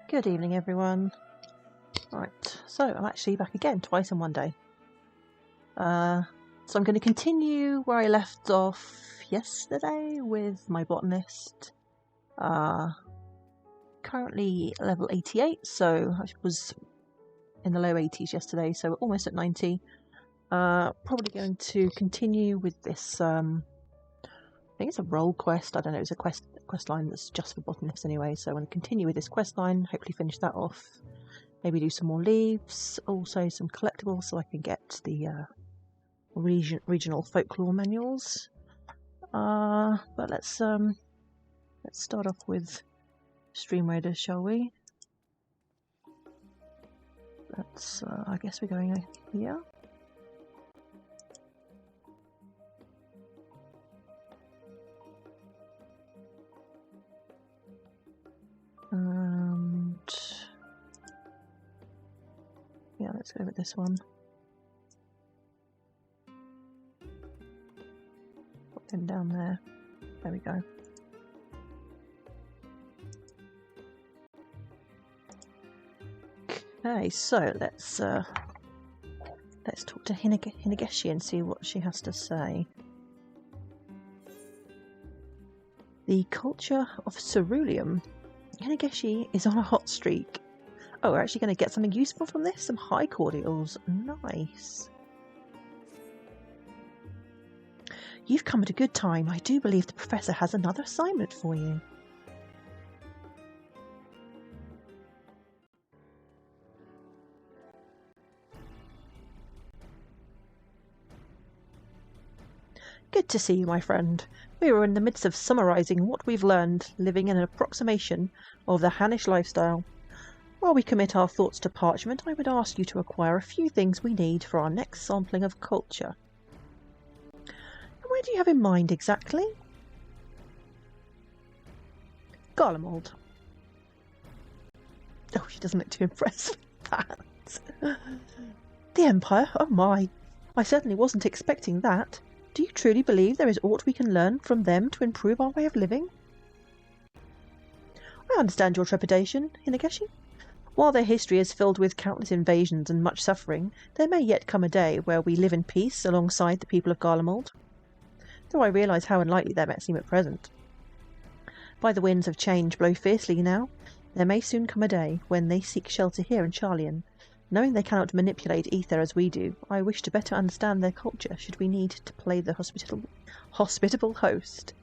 Good evening, everyone. Right, so I'm actually back again, twice in one day. So I'm going to continue where I left off yesterday with my botanist. Currently level 88, so I was in the low 80s yesterday, so we're almost at 90. Probably going to continue with this, I think it's a role quest, I don't know, it's a quest line that's just for botanists anyway, so I'm going to continue with this quest line, hopefully finish that off, maybe do some more leaves, also some collectables so I can get the regional folklore manuals. But let's start off with Stream Raiders, shall we? That's I guess we're going here. And yeah, let's go with this one. Put them down there. There we go. Okay, so let's talk to Hinegeshi and see what she has to say. The culture of ceruleum. Hinegeshi is on a hot streak. Oh, we're actually going to get something useful from this? Some high cordials. Nice. You've come at a good time. I do believe the professor has another assignment for you. Good to see you, my friend. We were in the midst of summarizing what we've learned, living in an approximation of the Hannish lifestyle. While we commit our thoughts to parchment, I would ask you to acquire a few things we need for our next sampling of culture. And where do you have in mind exactly? Garlemald. Oh, she doesn't look too impressed with that. The Empire? Oh my. I certainly wasn't expecting that. Do you truly believe there is aught we can learn from them to improve our way of living? I understand your trepidation, Hinegeshi. While their history is filled with countless invasions and much suffering, there may yet come a day where we live in peace alongside the people of Garlemald. Though I realise how unlikely that may seem at present. By the winds of change blow fiercely now, there may soon come a day when they seek shelter here in Charlian. Knowing they cannot manipulate ether as we do, I wish to better understand their culture should we need to play the hospitable host.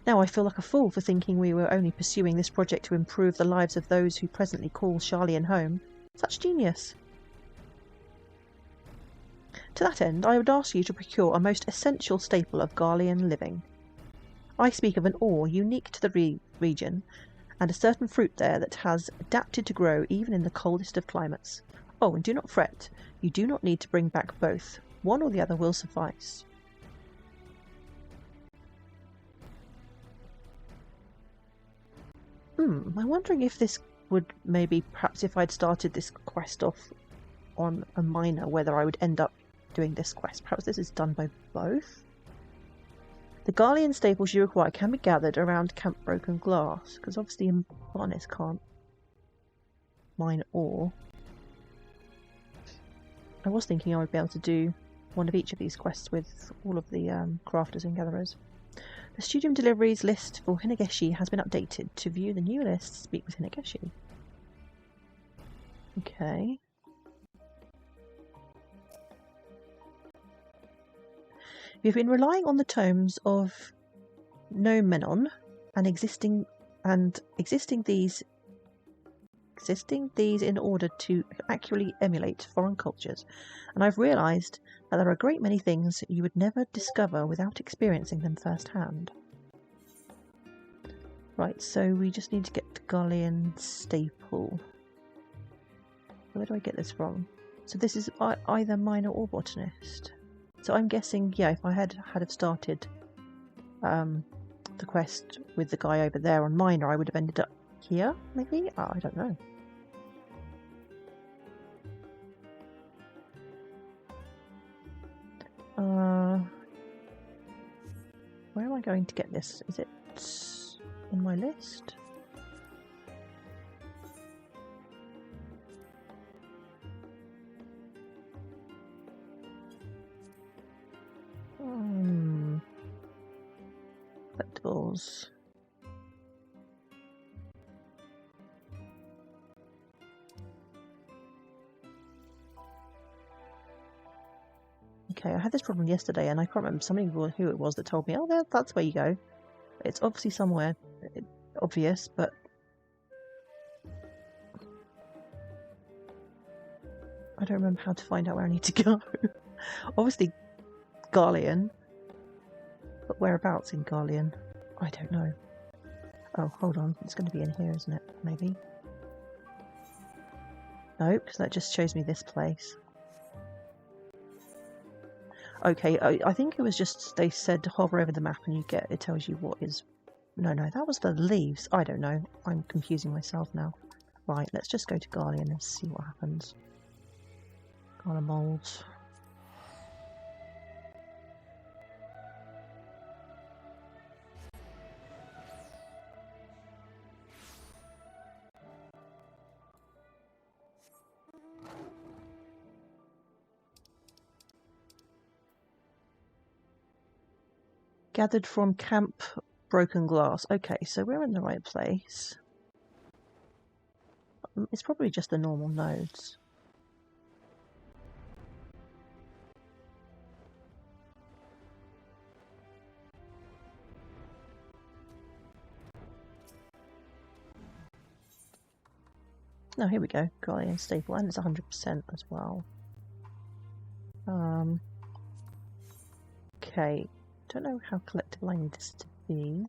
Now I feel like a fool for thinking we were only pursuing this project to improve the lives of those who presently call Charlian home. Such genius! To that end, I would ask you to procure a most essential staple of Garlean living. I speak of an ore unique to the region, and a certain fruit there that has adapted to grow even in the coldest of climates. Oh, and do not fret, you do not need to bring back both. One or the other will suffice. I'm wondering if this would perhaps if I'd started this quest off on a minor, whether I would end up doing this quest. Perhaps this is done by both? The Garlean staples you require can be gathered around Camp Broken Glass, because obviously botanist can't mine ore. I was thinking I would be able to do one of each of these quests with all of the crafters and gatherers. The studium deliveries list for Hinegeshi has been updated. To view the new list, speak with Hinegeshi. Okay. We've been relying on the tomes of Nomenon and existing these in order to accurately emulate foreign cultures, and I've realised that there are a great many things you would never discover without experiencing them firsthand. Right, so we just need to get the Garlean staple. Where do I get this from? So this is either miner or botanist. So I'm guessing, yeah, if I had started the quest with the guy over there on miner, I would have ended up here, maybe? Oh, I don't know. Where am I going to get this? Is it in my list? Collectables. Okay, I had this problem yesterday and I can't remember who it was that told me, oh, that's where you go. It's obviously somewhere obvious, but I don't remember how to find out where I need to go. Obviously Garlean, but whereabouts in Garlean? I don't know. Oh, hold on, it's going to be in here, isn't it? Maybe? No, because that just shows me this place. Okay, I think it was just, they said hover over the map and it tells you what is... No, that was the leaves. I don't know. I'm confusing myself now. Right, let's just go to Garlean and see what happens. Garla mold. Gathered from Camp Broken Glass. Okay, so we're in the right place. It's probably just the normal nodes. Oh, here we go. Guardian staple, and it's 100% as well. Okay. Don't know how collectible I need this to be.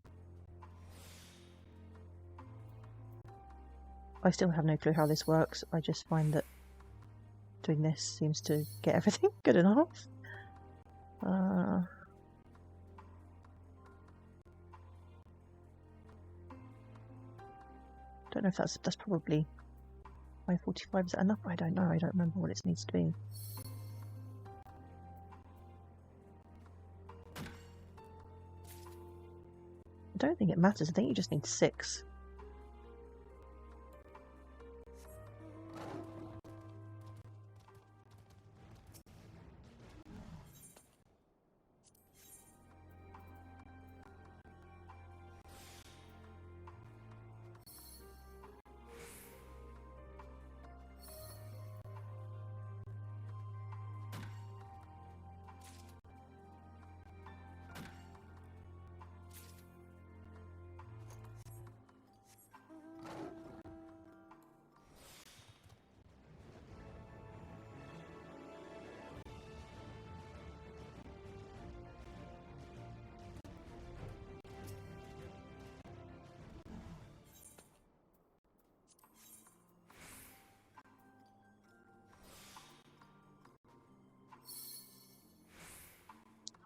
I still have no clue how this works. I just find that doing this seems to get everything good enough. Don't know if that's probably 545. Is that enough? I don't know. I don't remember what it needs to be. I don't think it matters. I think you just need 6.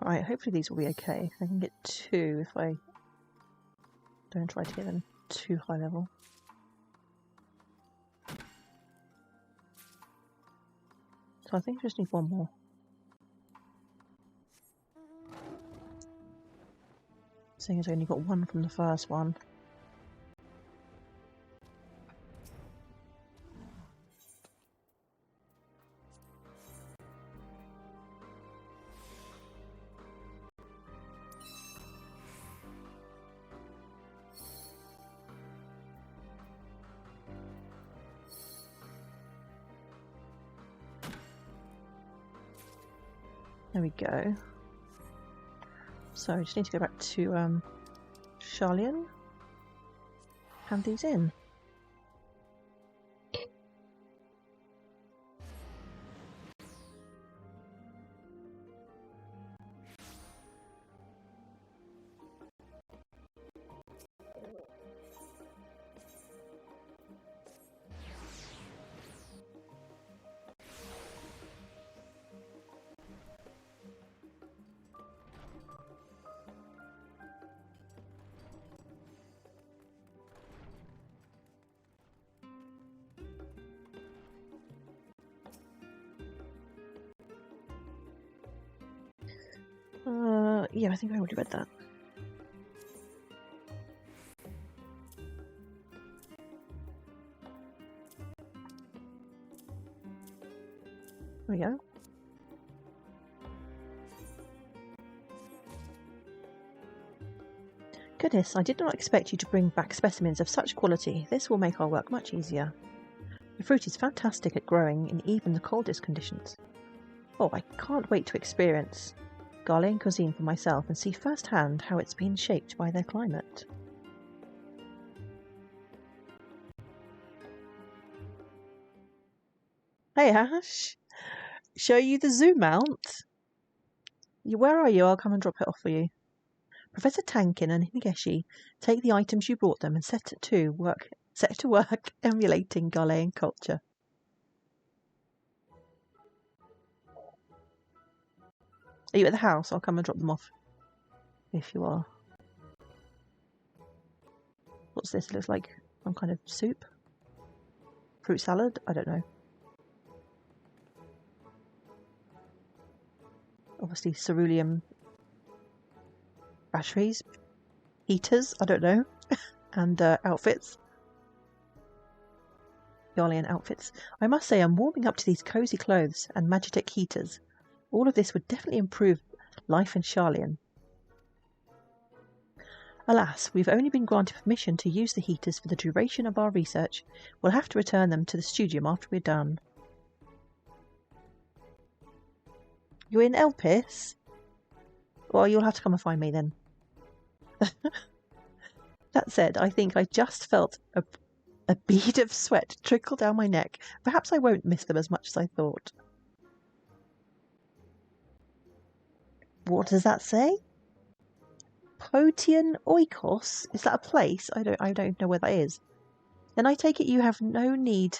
Alright, hopefully these will be okay. I can get 2 if I don't try to get them too high level. So I think I just need 1 more. Seeing as I only got 1 from the first one. There we go. So I just need to go back to Charlian. Hand these in. Yeah, I think I already read that. There we go. Goodness, I did not expect you to bring back specimens of such quality. This will make our work much easier. The fruit is fantastic at growing in even the coldest conditions. Oh, I can't wait to experience Ghanaian cuisine for myself and see firsthand how it's been shaped by their climate. Hey Ash, show you the zoo mount? Where are you? I'll come and drop it off for you. Professor Tankin and Hinegeshi take the items you brought them and set to work emulating Ghanaian culture. Are you at the house? I'll come and drop them off. If you are. What's this? It looks like some kind of soup? Fruit salad? I don't know. Obviously cerulean batteries, heaters, I don't know, and outfits. Ghanaian outfits. I must say I'm warming up to these cosy clothes and Magitek heaters. All of this would definitely improve life in Charlian. Alas, we've only been granted permission to use the heaters for the duration of our research. We'll have to return them to the studium after we're done. You're in Elpis? Well, you'll have to come and find me then. That said, I think I just felt a bead of sweat trickle down my neck. Perhaps I won't miss them as much as I thought. What does that say? Protean Oikos? Is that a place? I don't know where that is. Then I take it you have no need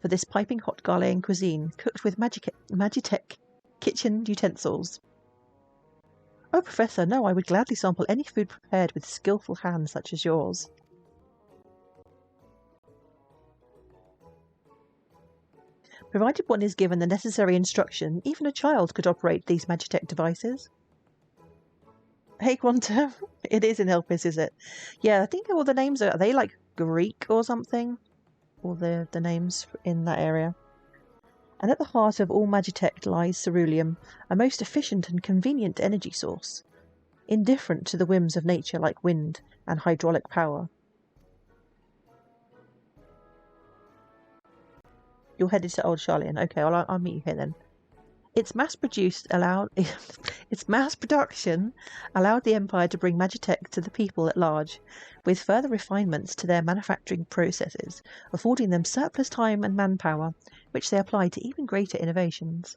for this piping hot Ghanaian cuisine cooked with Magitek kitchen utensils. Oh, Professor, no, I would gladly sample any food prepared with skillful hands such as yours. Provided one is given the necessary instruction, even a child could operate these Magitek devices. Hey, Quantum, it is in Elpis, is it? Yeah, I think all the names are they like Greek or something? All the names in that area. And at the heart of all Magitek lies ceruleum, a most efficient and convenient energy source, indifferent to the whims of nature like wind and hydraulic power. You're headed to Old Charlian. Okay, I'll meet you here then. Its mass production allowed the Empire to bring Magitek to the people at large, with further refinements to their manufacturing processes, affording them surplus time and manpower, which they apply to even greater innovations.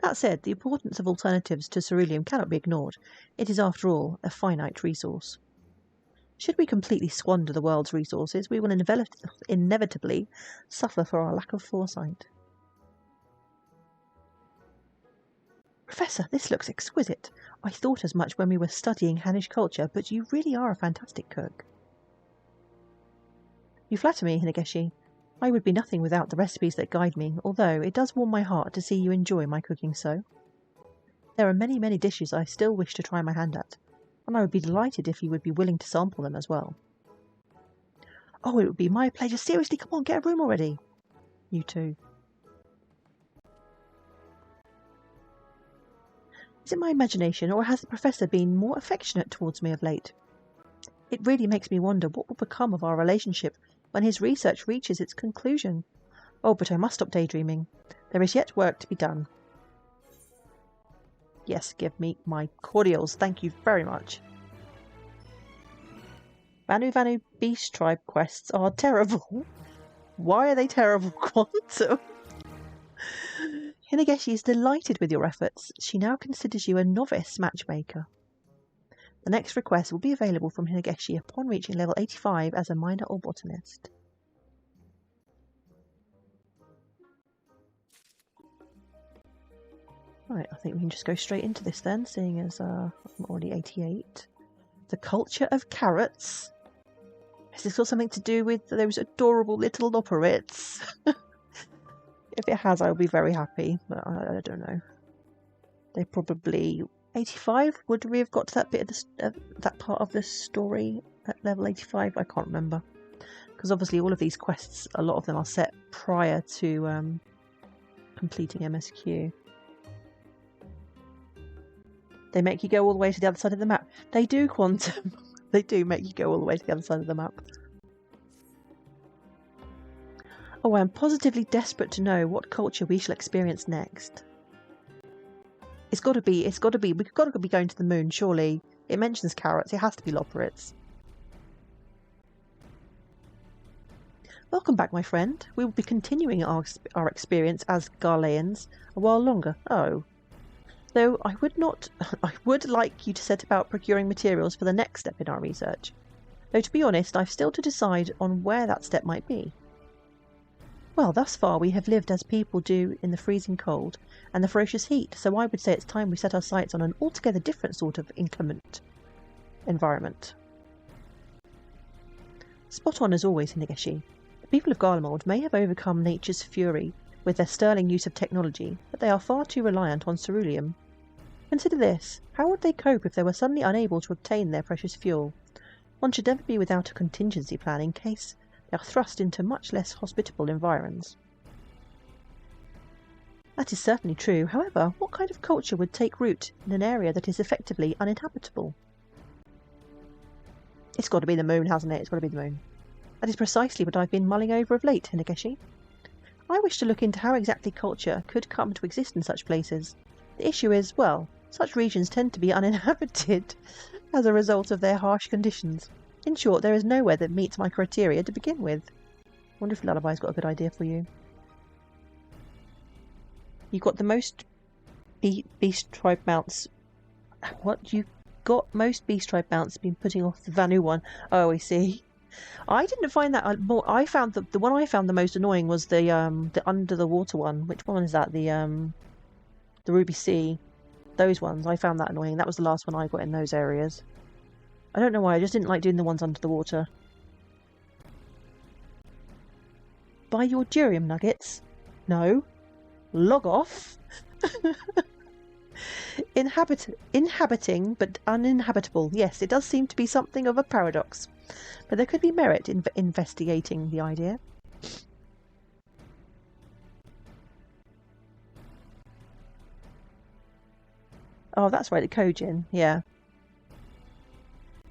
That said, the importance of alternatives to ceruleum cannot be ignored. It is, after all, a finite resource. Should we completely squander the world's resources, we will inevitably suffer for our lack of foresight. Professor, this looks exquisite. I thought as much when we were studying Hanish culture, but you really are a fantastic cook. You flatter me, Hinegeshi. I would be nothing without the recipes that guide me, although it does warm my heart to see you enjoy my cooking so. There are many, many dishes I still wish to try my hand at, and I would be delighted if you would be willing to sample them as well. Oh, it would be my pleasure. Seriously, come on, get a room already. You too. Is it my imagination, or has the Professor been more affectionate towards me of late? It really makes me wonder what will become of our relationship when his research reaches its conclusion. Oh, but I must stop daydreaming. There is yet work to be done. Yes, give me my cordials. Thank you very much. Vanu Beast Tribe quests are terrible. Why are they terrible, Quantum? Hinegeshi is delighted with your efforts. She now considers you a novice matchmaker. The next request will be available from Hinegeshi upon reaching level 85 as a miner or botanist. Right, I think we can just go straight into this then, seeing as I'm already 88. The culture of carrots. Has this got something to do with those adorable little operets? If it has, I'll be very happy, but I don't know. They probably 85. Would we have got to that bit of that part of the story at level 85? I can't remember, because obviously all of these quests, a lot of them are set prior to completing MSQ. They make you go all the way to the other side of the map. They do, Quantum. They do make you go all the way to the other side of the map. Oh, I am positively desperate to know what culture we shall experience next. It's got to be, we've got to be going to the moon, surely. It mentions carrots, it has to be loporits. Welcome back, my friend. We will be continuing our experience as Garleans a while longer. Oh. Though I would like you to set about procuring materials for the next step in our research. Though to be honest, I've still to decide on where that step might be. Well, thus far we have lived as people do in the freezing cold and the ferocious heat, so I would say it's time we set our sights on an altogether different sort of inclement environment. Spot on as always, Hinegeshi. The people of Garlemald may have overcome nature's fury with their sterling use of technology, but they are far too reliant on ceruleum. Consider this. How would they cope if they were suddenly unable to obtain their precious fuel? One should never be without a contingency plan in case they are thrust into much less hospitable environs. That is certainly true. However, what kind of culture would take root in an area that is effectively uninhabitable? It's got to be the moon, hasn't it? It's got to be the moon. That is precisely what I've been mulling over of late, Hinegeshi. I wish to look into how exactly culture could come to exist in such places. The issue is, well, such regions tend to be uninhabited as a result of their harsh conditions. In short, there is nowhere that meets my criteria to begin with. I wonder if Lullaby's got a good idea for you. You've got the most beast tribe mounts. What? You got most beast tribe mounts been putting off the Vanu one? Oh, I see. I didn't find that more. I found the one I found the most annoying was the under the water one. Which one is that? The Ruby Sea. Those ones I found that annoying. That was the last one I got in those areas. I don't know why. I just didn't like doing the ones under the water. Buy your durium nuggets? No. Log off. Inhabiting but uninhabitable. Yes, it does seem to be something of a paradox. But there could be merit in investigating the idea. Oh, that's right, the Kojin, yeah.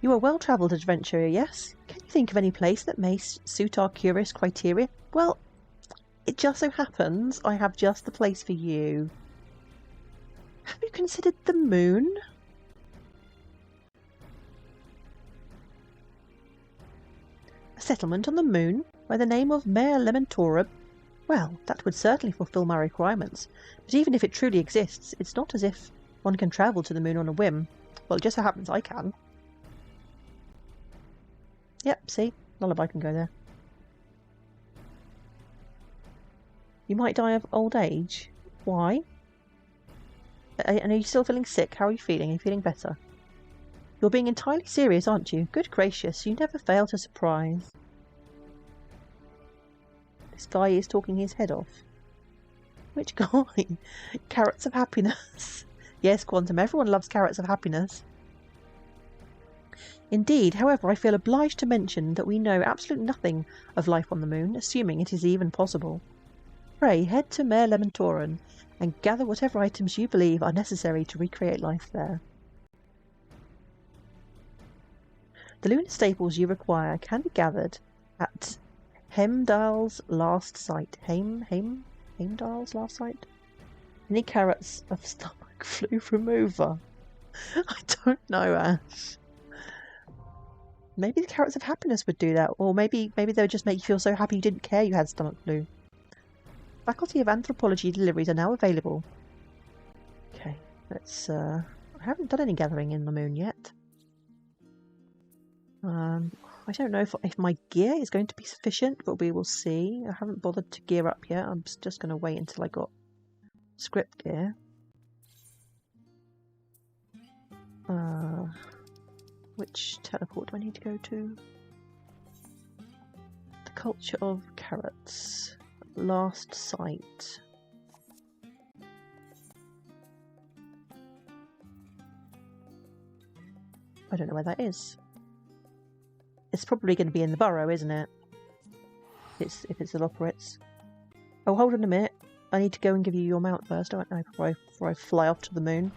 You are a well-travelled adventurer, yes? Can you think of any place that may suit our curious criteria? Well, it just so happens I have just the place for you. Have you considered the moon? A settlement on the moon by the name of Mare Lementorum? Well, that would certainly fulfil my requirements. But even if it truly exists, it's not as if one can travel to the moon on a whim. Well, it just so happens I can. Yep, see? Lullaby can go there. You might die of old age. Why? And are you still feeling sick? How are you feeling? Are you feeling better? You're being entirely serious, aren't you? Good gracious, you never fail to surprise. This guy is talking his head off. Which guy? Carrots of happiness. Yes, Quantum, everyone loves carrots of happiness. Indeed, however, I feel obliged to mention that we know absolutely nothing of life on the moon, assuming it is even possible. Pray, head to Mare Lementorum and gather whatever items you believe are necessary to recreate life there. The lunar staples you require can be gathered at Heimdall's last site. Heimdall's last site? Any carrots of stomach flu remover? I don't know, Ash. Maybe the carrots of happiness would do that, or maybe they would just make you feel so happy you didn't care you had stomach flu. Faculty of Anthropology deliveries are now available. Okay, let's. I haven't done any gathering in the moon yet. I don't know if my gear is going to be sufficient, but we will see. I haven't bothered to gear up yet. I'm just going to wait until I got script gear. Which teleport do I need to go to? The culture of carrots. Last site. I don't know where that is. It's probably going to be in the burrow, isn't it? If it's the loporits. Oh, hold on a minute. I need to go and give you your mount first, don't I? Before I fly off to the moon.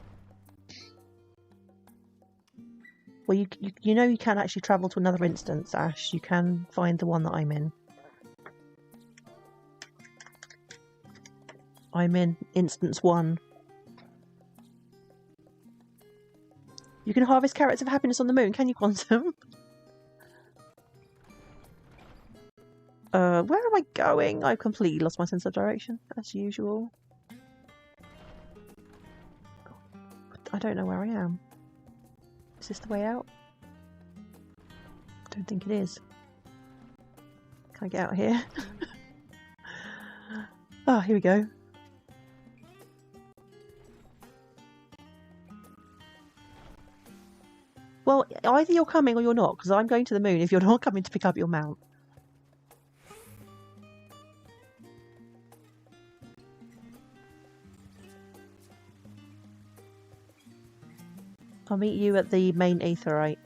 Well, you know you can actually travel to another instance, Ash. You can find the one that I'm in. I'm in instance 1. You can harvest carrots of happiness on the moon, can you, Quantum? Where am I going? I've completely lost my sense of direction, as usual. I don't know where I am. Is this the way out? I don't think it is. Can I get out here? Ah, here we go. Well, either you're coming or you're not, because I'm going to the moon if you're not coming to pick up your mount. I'll meet you at the main aetherite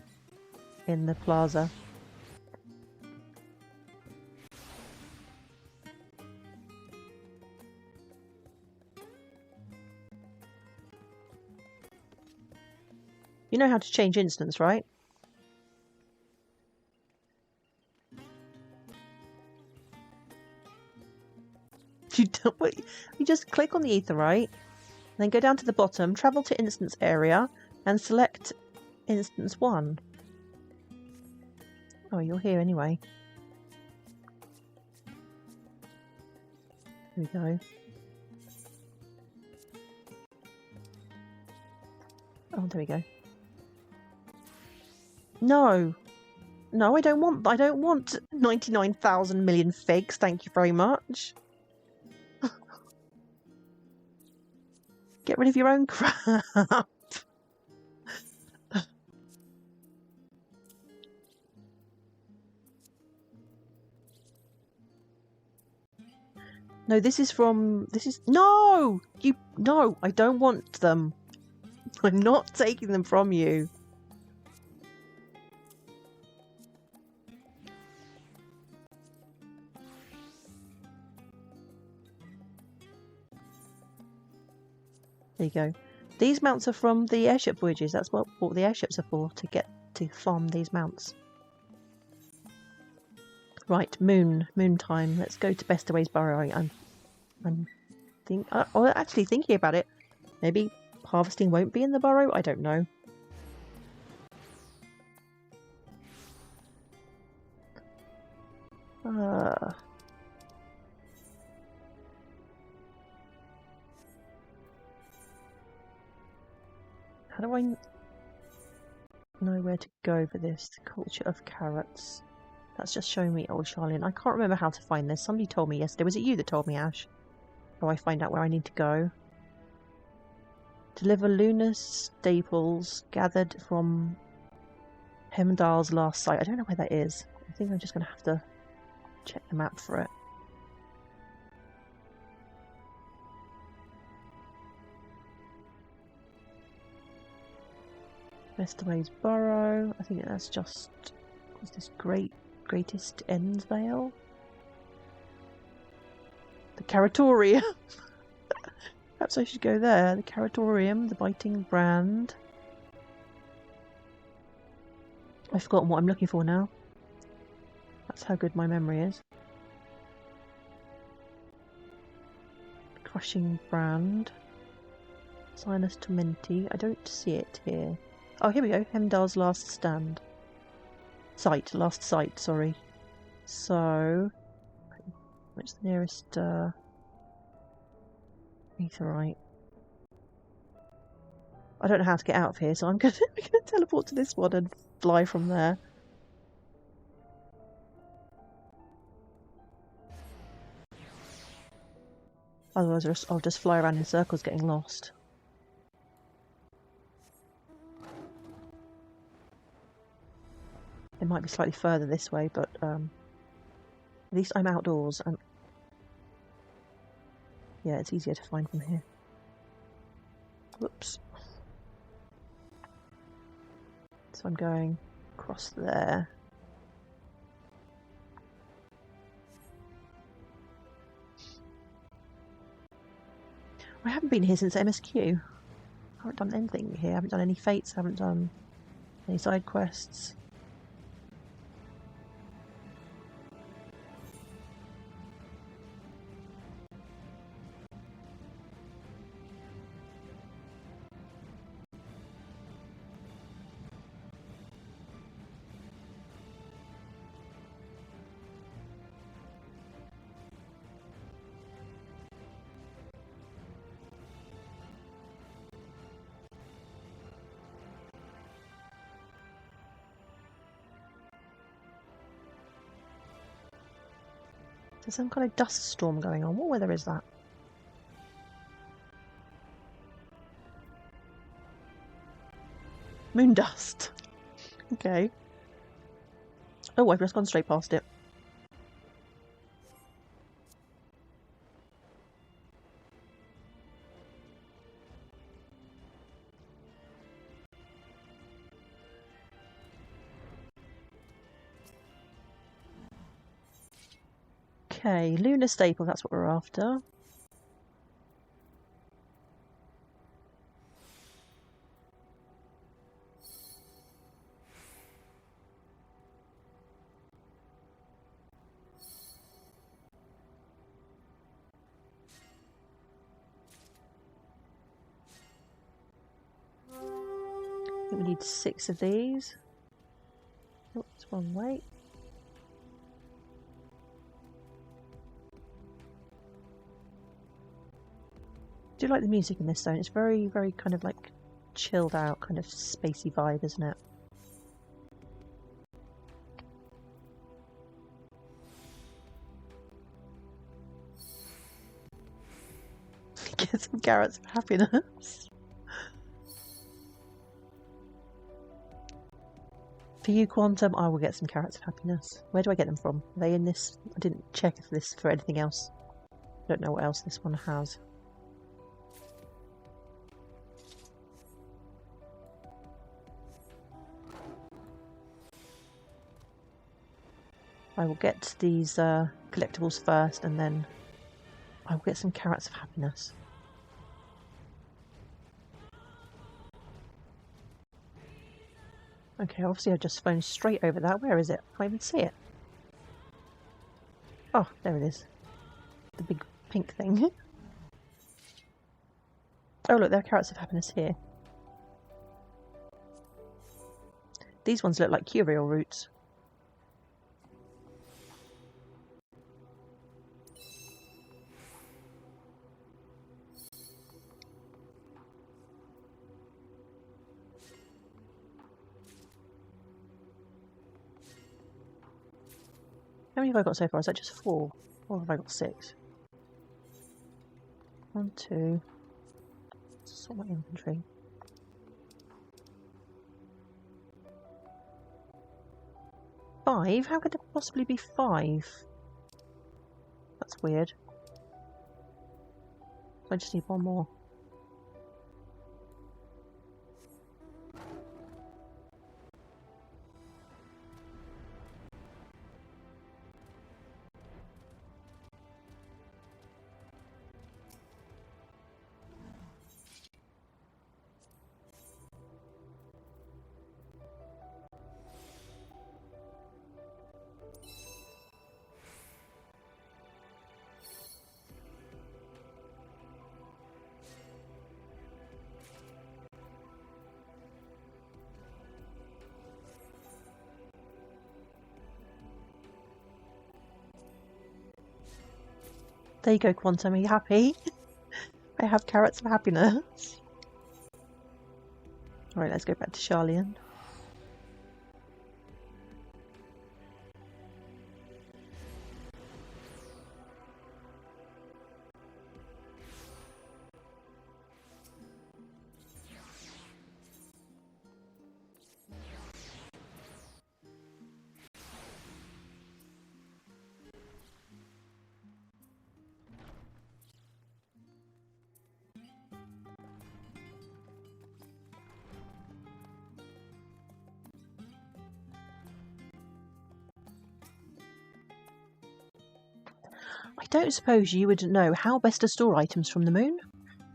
in the plaza. You know how to change instance, right? You just click on the aetherite, then go down to the bottom, travel to instance area, and select instance 1. Oh, you're here anyway. Here we go. Oh, there we go. No, no, I don't want 99,000 million figs. Thank you very much. Get rid of your own crap. No, no, I don't want them. I'm not taking them from you. There you go. These mounts are from the airship voyages. That's what the airships are for, to get to farm these mounts. Right, moon time. Let's go to Bestaway's Burrow. I'm actually thinking about it. Maybe harvesting won't be in the burrow. I don't know. How do I know where to go for this? Culture of carrots. That's just showing me Old Charlene. I can't remember how to find this. Somebody told me yesterday. Was it you that told me, Ash? How do I find out where I need to go? Deliver lunar staples gathered from Hemdal's last site. I don't know where that is. I think I'm just going to have to check the map for it. Bestaway's Burrow. I think that's just... What's this? Greatest Ensvale? The Caratorium. Perhaps I should go there. The Caratorium, the biting brand. I've forgotten what I'm looking for now. That's how good my memory is. Crushing brand. Sinus Tormenti. I don't see it here. Oh, here we go. Hemdal's last stand. Last site, sorry. So, what's the nearest meteorite? I don't know how to get out of here, so I'm gonna teleport to this one and fly from there. Otherwise, I'll just fly around in circles getting lost. It might be slightly further this way, but at least I'm outdoors. And yeah, it's easier to find from here. Whoops. So I'm going across there. I haven't been here since MSQ. I haven't done anything here. I haven't done any fates. I haven't done Any side quests? There's some kind of dust storm going on. What weather is that? Moon dust. Okay. Oh, I've just gone straight past it. Okay, lunar staple, that's what we're after. I think we need 6 of these. Oh, it's one way. I do like the music in this zone. It's very, very kind of like chilled out, kind of spacey vibe, isn't it? Get some carrots of happiness. For you, Quantum, I will get some carrots of happiness. Where do I get them from? Are they in this? I didn't check if this for anything else. I don't know what else this one has. I will get these collectibles first, and then I will get some carrots of happiness. Okay, obviously I just phoned straight over that. Where is it? I can't even see it. Oh, there it is. The big pink thing. Oh look, there are carrots of happiness here. These ones look like curial roots. How many have I got so far? Is that just 4? Or have I got 6? 1, 2. Sort my inventory. 5? How could there possibly be 5? That's weird. I just need 1 more. There you go, Quantum. Are you happy? I have carrots of happiness. Alright, let's go back to Charlian. I don't suppose you would know how best to store items from the moon?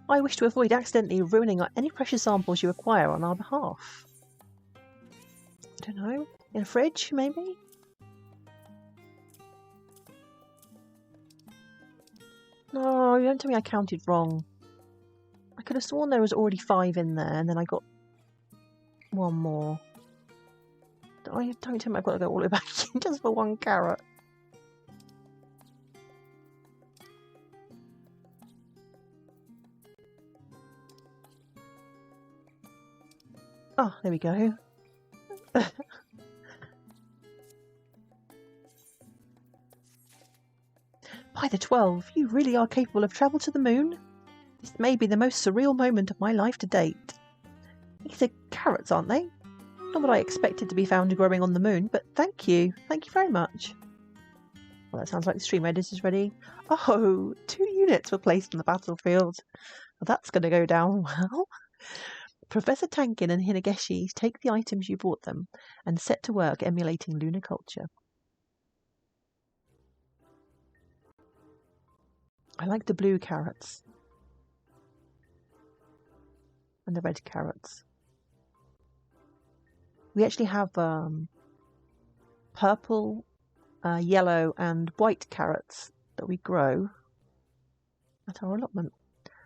I wish to avoid accidentally ruining any precious samples you acquire on our behalf. don't know. In a fridge, maybe? No, don't tell me I counted wrong. I could have sworn there was already 5 in there, and then I got 1 more. Don't tell me I've got to go all the way back in just for 1 carrot. Oh, there we go. By the 12, you really are capable of travel to the moon? This may be the most surreal moment of my life to date. These are carrots, aren't they? Not what I expected to be found growing on the moon, but thank you. Thank you very much. Well, that sounds like the stream edit is ready. Oh, 2 units were placed on the battlefield. Well, that's going to go down well. Professor Tankin and Hinegeshi take the items you brought them and set to work emulating lunar culture. I like the blue carrots. And the red carrots. We actually have purple, yellow and white carrots that we grow at our allotment.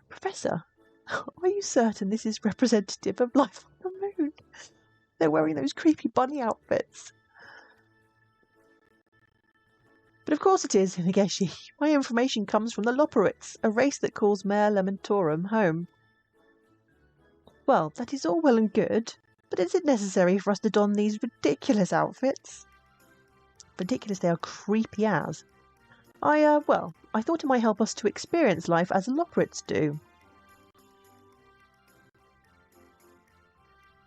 Professor, are you certain this is representative of life on the moon? They're wearing those creepy bunny outfits. But of course it is, Hinegeshi. My information comes from the Loporits, a race that calls Mare Lamentorum home. Well, that is all well and good, but is it necessary for us to don these ridiculous outfits? Ridiculous they are creepy as. I thought it might help us to experience life as Loporits do.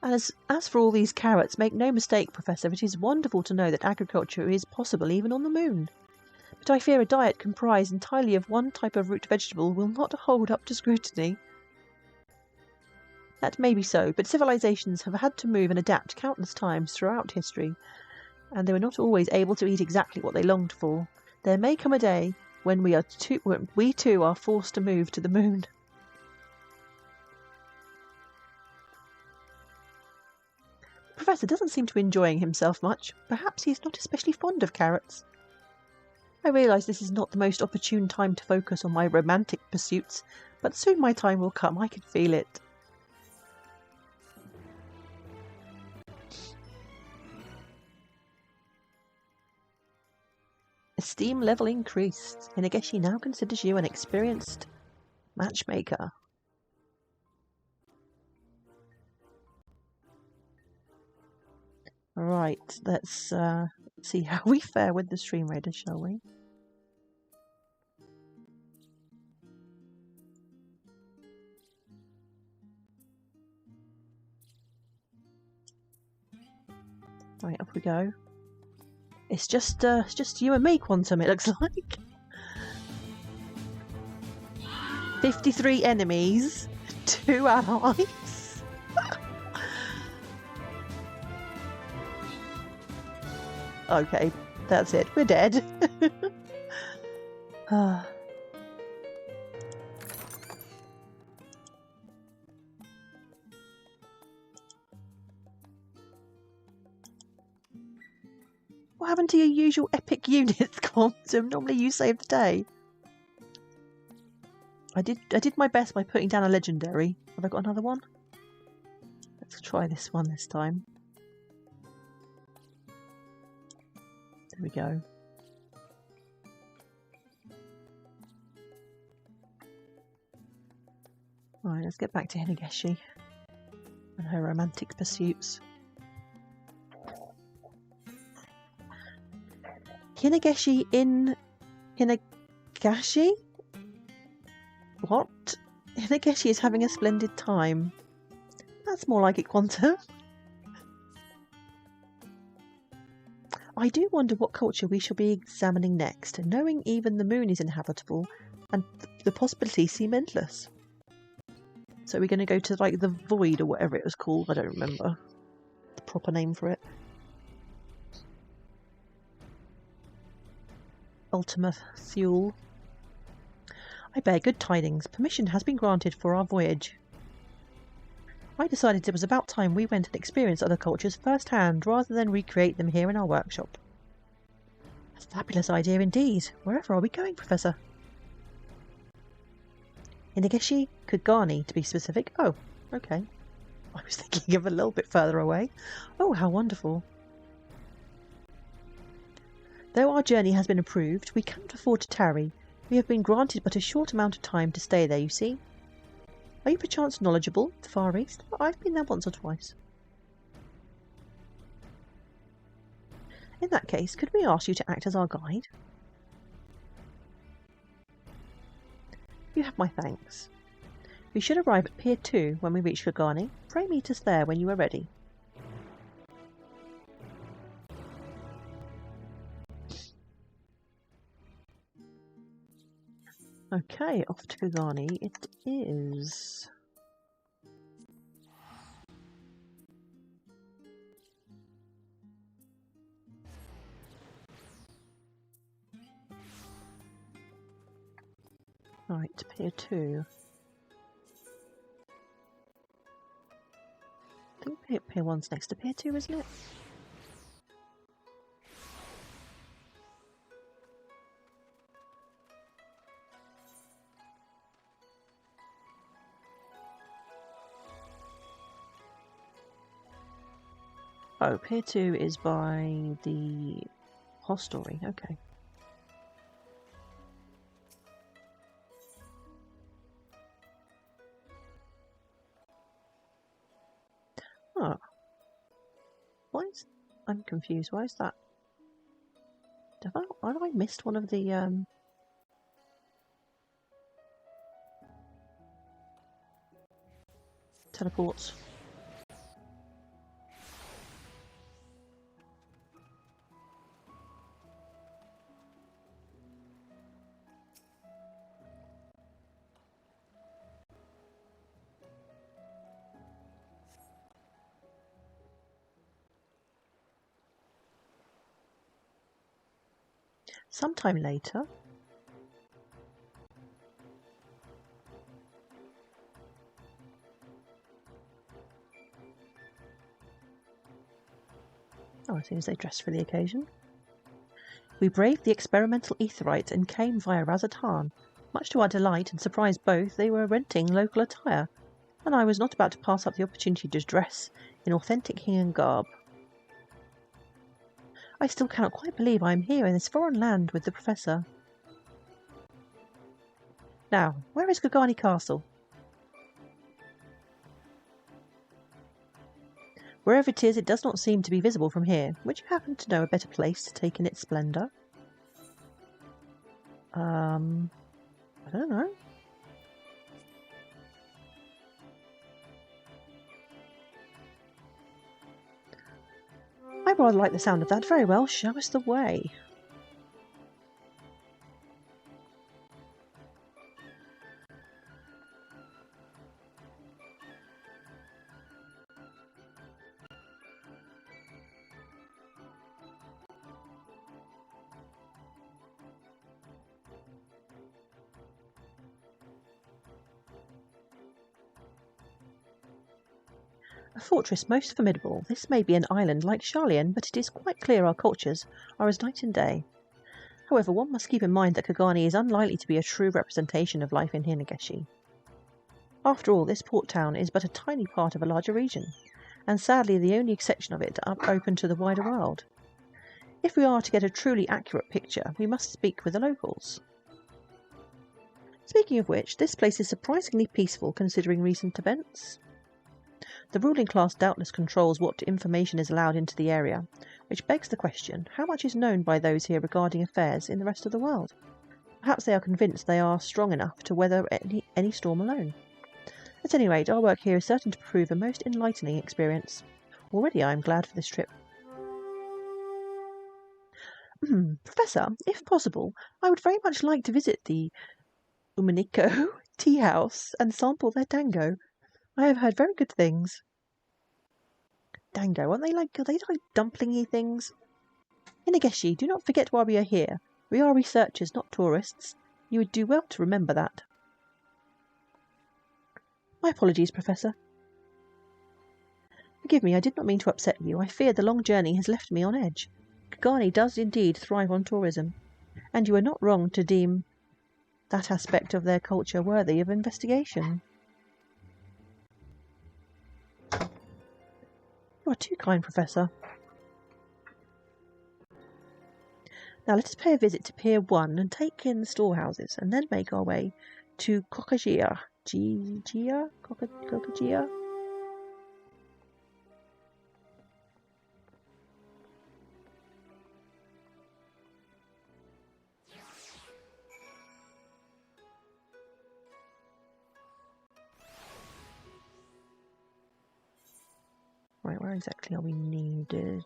And as for all these carrots, make no mistake, Professor, it is wonderful to know that agriculture is possible even on the moon. But I fear a diet comprised entirely of one type of root vegetable will not hold up to scrutiny. That may be so, but civilizations have had to move and adapt countless times throughout history, and they were not always able to eat exactly what they longed for. There may come a day when we too are forced to move to the moon. The Professor doesn't seem to be enjoying himself much. Perhaps he is not especially fond of carrots. I realise this is not the most opportune time to focus on my romantic pursuits, but soon my time will come, I can feel it. Esteem level increased. Hinegeshi now considers you an experienced matchmaker. Right, let's see how we fare with the stream raiders, shall we? Right, up we go. It's just you and me, Quantum, it looks like. 53 enemies, 2 allies. Okay, that's it. We're dead. What happened to your usual epic units, Quantum? Normally you save the day. I did my best by putting down a legendary. Have I got another one? Let's try this one this time. There we go. Right, let's get back to Hinegeshi and her romantic pursuits. Hinegeshi in Hinegashi? What? Hinegeshi is having a splendid time. That's more like it, Quantum. I do wonder what culture we shall be examining next, knowing even the moon is inhabitable and the possibilities seem endless. So we're going to go to like the void or whatever it was called. I don't remember the proper name for it. Ultima Thule. I bear good tidings. Permission has been granted for our voyage. I decided it was about time we went and experienced other cultures firsthand rather than recreate them here in our workshop. A fabulous idea indeed. Wherever are we going, Professor? Hinegeshi Kugani, to be specific. Oh, okay. I was thinking of a little bit further away. Oh, how wonderful. Though our journey has been approved, we cannot afford to tarry. We have been granted but a short amount of time to stay there, you see. Are you perchance knowledgeable of the Far East? I've been there once or twice. In that case, could we ask you to act as our guide? You have my thanks. We should arrive at Pier 2 when we reach Kugani. Pray meet us there when you are ready. Okay, off to Kugani it is. Right, Pier 2. I think Pier 1's next to Pier 2, isn't it? Oh, Pier 2 is by the hostelry, okay. Oh. I'm confused, why is that? Have I missed one of the, teleports? Sometime later. Oh, it seems they dressed for the occasion. We braved the experimental aetherites and came via Razatan. Much to our delight and surprise both, they were renting local attire, and I was not about to pass up the opportunity to dress in authentic Hingan garb. I still cannot quite believe I am here in this foreign land with the Professor. Now, where is Kugani Castle? Wherever it is, it does not seem to be visible from here. Would you happen to know a better place to take in its splendour? I don't know. I rather like the sound of that. Very well, show us the way. A fortress most formidable. This may be an island like Charlian, but it is quite clear our cultures are as night and day. However, one must keep in mind that Kugani is unlikely to be a true representation of life in Hinegeshi. After all, this port town is but a tiny part of a larger region, and sadly the only section of it open to the wider world. If we are to get a truly accurate picture, we must speak with the locals. Speaking of which, this place is surprisingly peaceful considering recent events. The ruling class doubtless controls what information is allowed into the area, which begs the question, how much is known by those here regarding affairs in the rest of the world? Perhaps they are convinced they are strong enough to weather any storm alone. At any rate, our work here is certain to prove a most enlightening experience. Already I am glad for this trip. Professor, if possible, I would very much like to visit the Umaniko tea house and sample their dango. I have heard very good things. Dango, are they like dumplingy things? Hinegeshi, do not forget why we are here. We are researchers, not tourists. You would do well to remember that. My apologies, Professor. Forgive me, I did not mean to upset you. I fear the long journey has left me on edge. Kagani does indeed thrive on tourism, and you are not wrong to deem that aspect of their culture worthy of investigation. You are too kind, Professor. Now let us pay a visit to Pier 1 and take in the storehouses, and then make our way to Kokajia. Kokajia? Right, where exactly are we needed?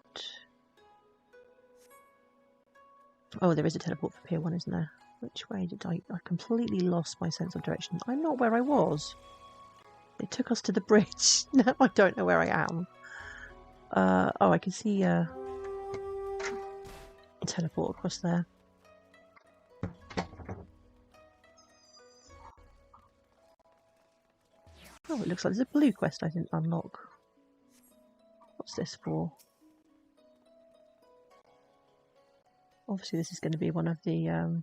Oh, there is a teleport for Pier 1, isn't there? Which way did I completely lost my sense of direction. I'm not where I was. It took us to the bridge. Now I don't know where I am. Oh, I can see a teleport across there. Oh, it looks like there's a blue quest I didn't unlock. What's this for? Obviously this is going to be one of the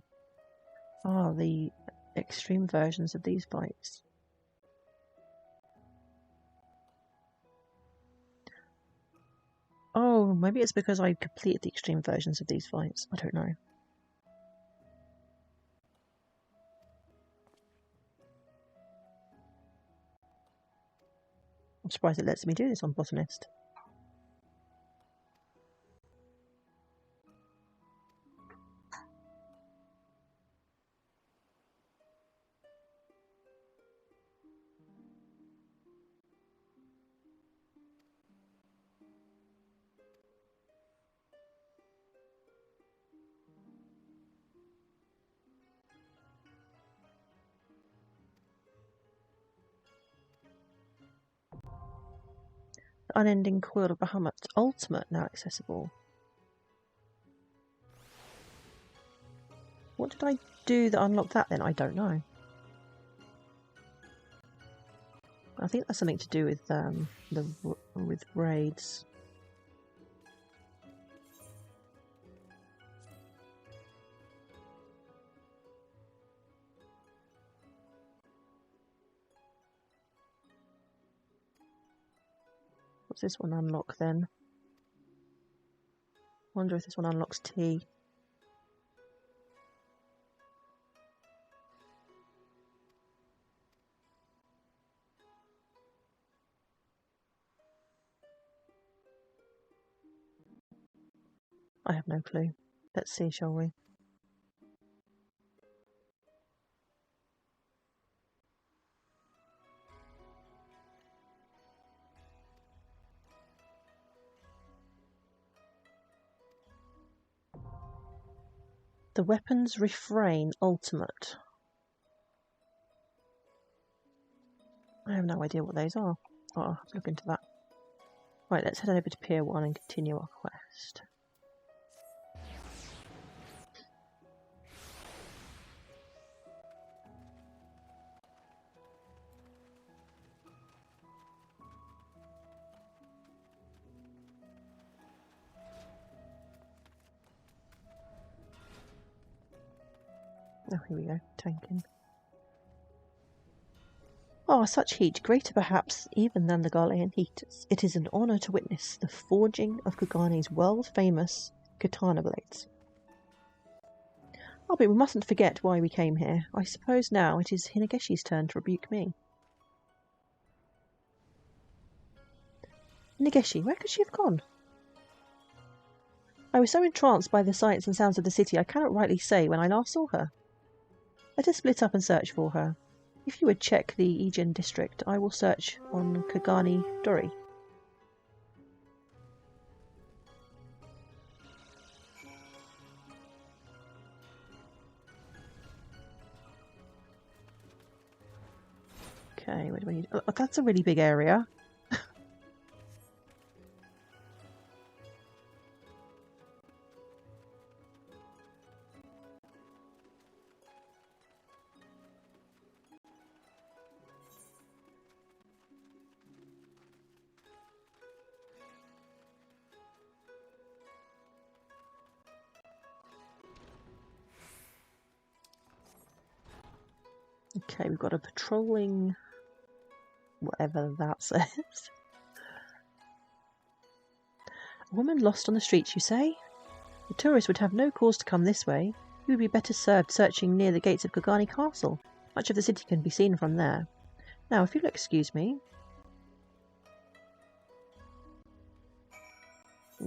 the extreme versions of these fights. Oh, maybe it's because I completed the extreme versions of these fights. I don't know. I'm surprised it lets me do this on Botanist. The unending coil of Bahamut's ultimate now accessible. What did I do that unlocked that then? I don't know. I think that's something to do with with raids. What's this one unlock then? Wonder if this one unlocks tea. I have no clue. Let's see, shall we? The Weapons Refrain Ultimate. I have no idea what those are. Oh, I'll have to look into that. Right, let's head over to Pier 1 and continue our quest. Oh, here we go, tanking. Oh, such heat, greater perhaps even than the Galilean heat. It is an honour to witness the forging of Kugani's world-famous katana blades. Oh, but we mustn't forget why we came here. I suppose now it is Hinegeshi's turn to rebuke me. Hinegeshi, where could she have gone? I was so entranced by the sights and sounds of the city I cannot rightly say when I last saw her. Let us split up and search for her. If you would check the Aegean district, I will search on Kagani Dori. Okay, where do we need... Oh, that's a really big area. Okay, we've got a patrolling... whatever that says. A woman lost on the streets, you say? The tourists would have no cause to come this way. You would be better served searching near the gates of Kogani Castle. Much of the city can be seen from there. Now, if you'll excuse me...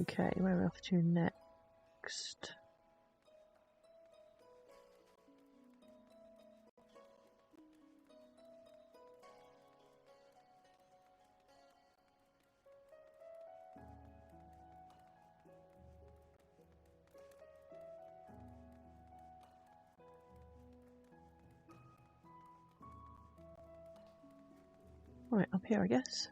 Okay, where are we off to next? Right, up here, I guess.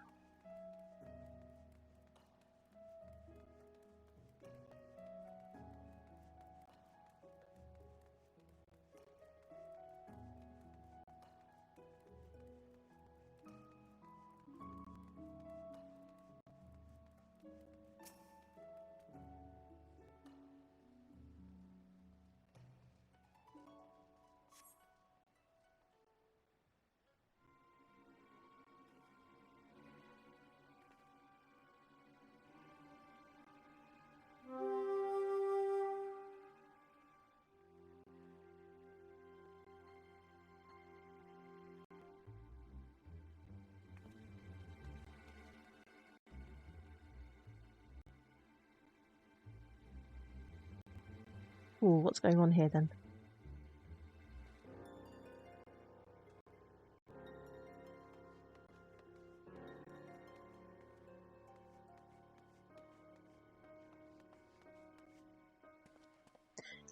Ooh, what's going on here then?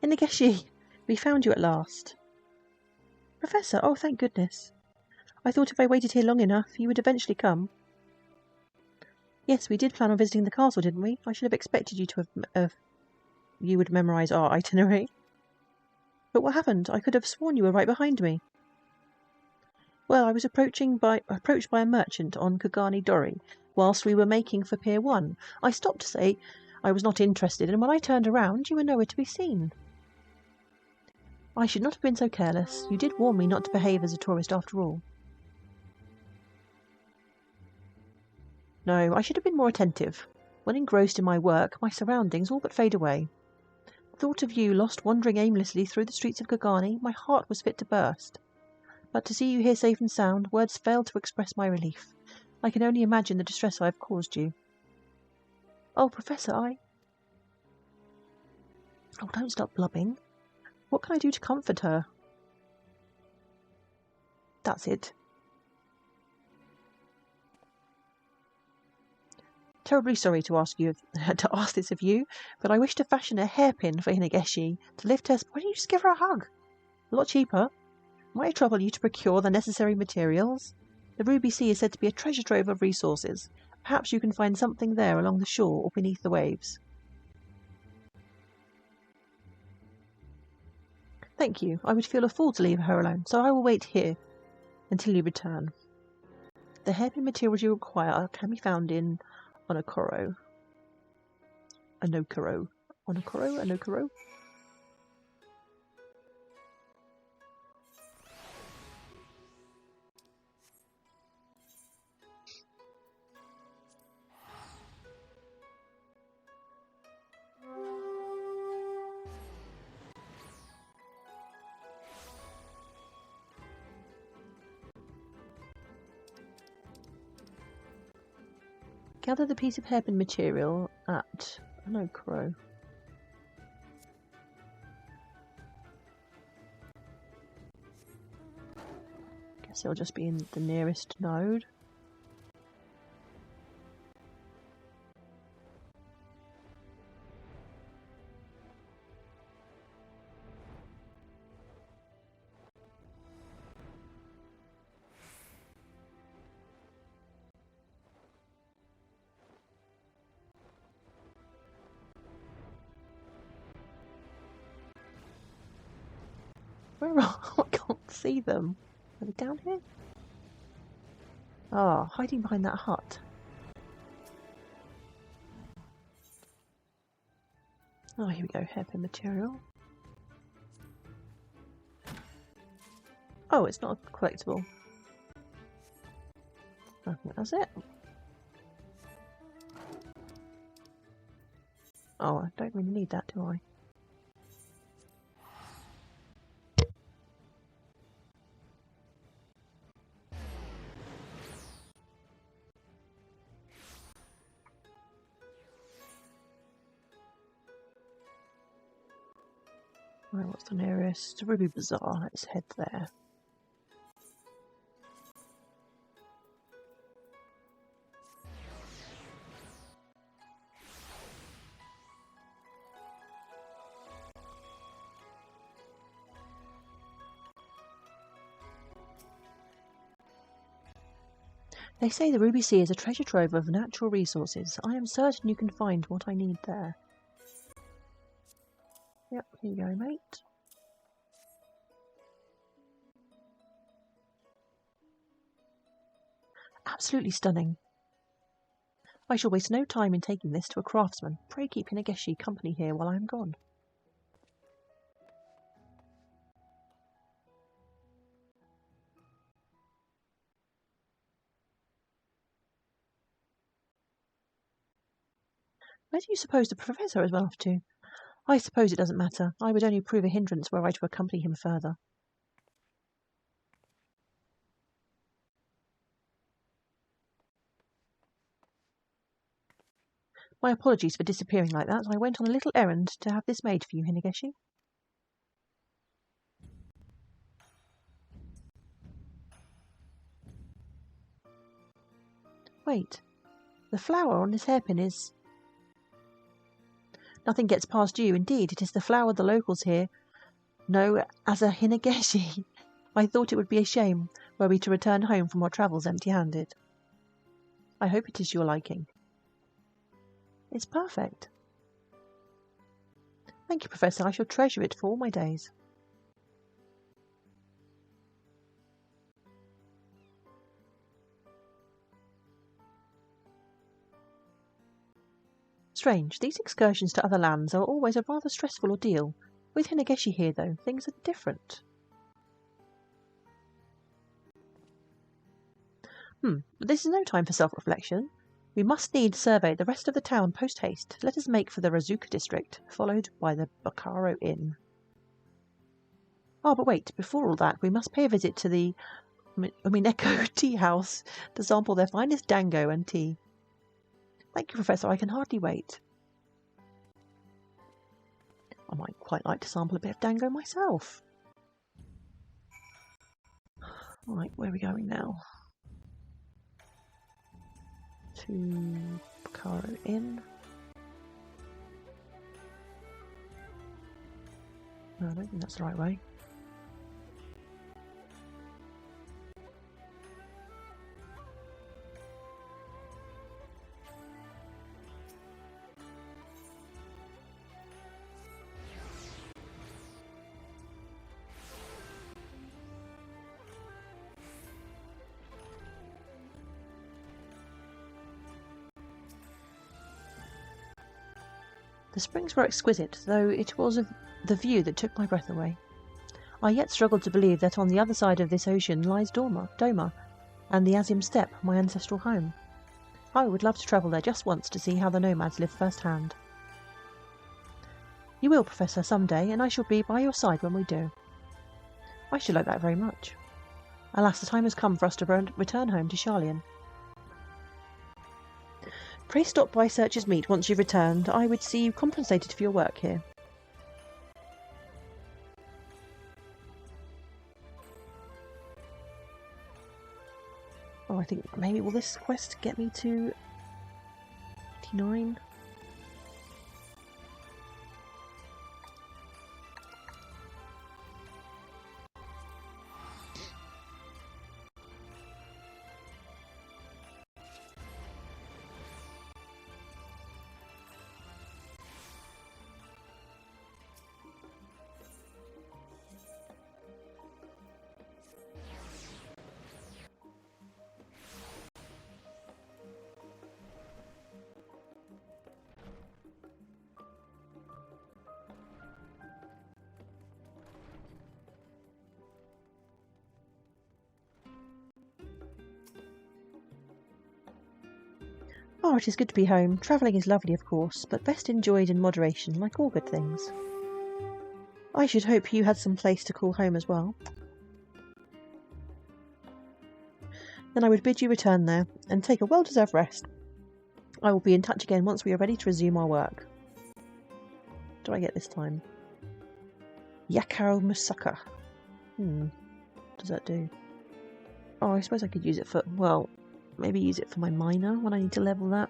Inageshi! We found you at last. Professor, oh thank goodness. I thought if I waited here long enough, you would eventually come. Yes, we did plan on visiting the castle, didn't we? I should have expected you to have... you would memorise our itinerary. But what happened? I could have sworn you were right behind me. Well, I was approached by a merchant on Kogani Dori whilst we were making for Pier 1. I stopped to say I was not interested, and when I turned around, you were nowhere to be seen. I should not have been so careless. You did warn me not to behave as a tourist after all. No, I should have been more attentive. When engrossed in my work, my surroundings all but fade away. The thought of you lost wandering aimlessly through the streets of Kogani, my heart was fit to burst. But to see you here safe and sound, words fail to express my relief. I can only imagine the distress I have caused you. Oh, Professor, Oh, don't stop blubbing. What can I do to comfort her? That's it. Terribly sorry to ask this of you, but I wish to fashion a hairpin for Inageshi to lift her... Why don't you just give her a hug? A lot cheaper. Might I trouble you to procure the necessary materials? The Ruby Sea is said to be a treasure trove of resources. Perhaps you can find something there along the shore or beneath the waves. Thank you. I would feel a fool to leave her alone, so I will wait here until you return. The hairpin materials you require can be found in Onokoro. Onokoro. Gather the piece of hairpin material at Onokoro. Guess it'll just be in the nearest node. Where are I can't see them. Are they down here? Ah, hiding behind that hut. Oh, here we go, hairpin material. Oh, it's not a collectible. I think that's it. Oh, I don't really need that, do I? Right, what's the nearest? Ruby Bazaar. Let's head there. They say the Ruby Sea is a treasure trove of natural resources. I am certain you can find what I need there. Yep, here you go, mate. Absolutely stunning. I shall waste no time in taking this to a craftsman. Pray keep Hinageshi company here while I am gone. Where do you suppose the professor has gone off to? I suppose it doesn't matter. I would only prove a hindrance were I to accompany him further. My apologies for disappearing like that. I went on a little errand to have this made for you, Hinageshi. Wait. The flower on this hairpin is... Nothing gets past you. Indeed, it is the flower the locals here know as a Hinageshi. I thought it would be a shame were we to return home from our travels empty-handed. I hope it is your liking. It's perfect. Thank you, Professor. I shall treasure it for all my days. Strange, these excursions to other lands are always a rather stressful ordeal. With Hinageshi here, though, things are different. But this is no time for self-reflection. We must needs survey the rest of the town post-haste. Let us make for the Razuka district, followed by the Bacaro Inn. Ah, but wait, before all that, we must pay a visit to the Umineko Tea House to sample their finest dango and tea. Thank you, Professor, I can hardly wait. I might quite like to sample a bit of dango myself. Right, where are we going now? To Bacaro Inn. No, I don't think that's the right way. The springs were exquisite, though it was the view that took my breath away. I yet struggled to believe that on the other side of this ocean lies Doma, and the Azim Steppe, my ancestral home. I would love to travel there just once to see how the nomads live firsthand. You will, Professor, some day, and I shall be by your side when we do. I should like that very much. Alas, the time has come for us to return home to Charlian. Pray stop by Searcher's Meet once you've returned. I would see you compensated for your work here. Oh, I think maybe will this quest get me to 89? Oh, it is good to be home. Travelling is lovely, of course, but best enjoyed in moderation, like all good things. I should hope you had some place to call home as well. Then I would bid you return there, and take a well-deserved rest. I will be in touch again once we are ready to resume our work. What do I get this time? Yakaro Musaka. What does that do? Oh, I suppose I could use it for, well, maybe use it for my miner when I need to level that.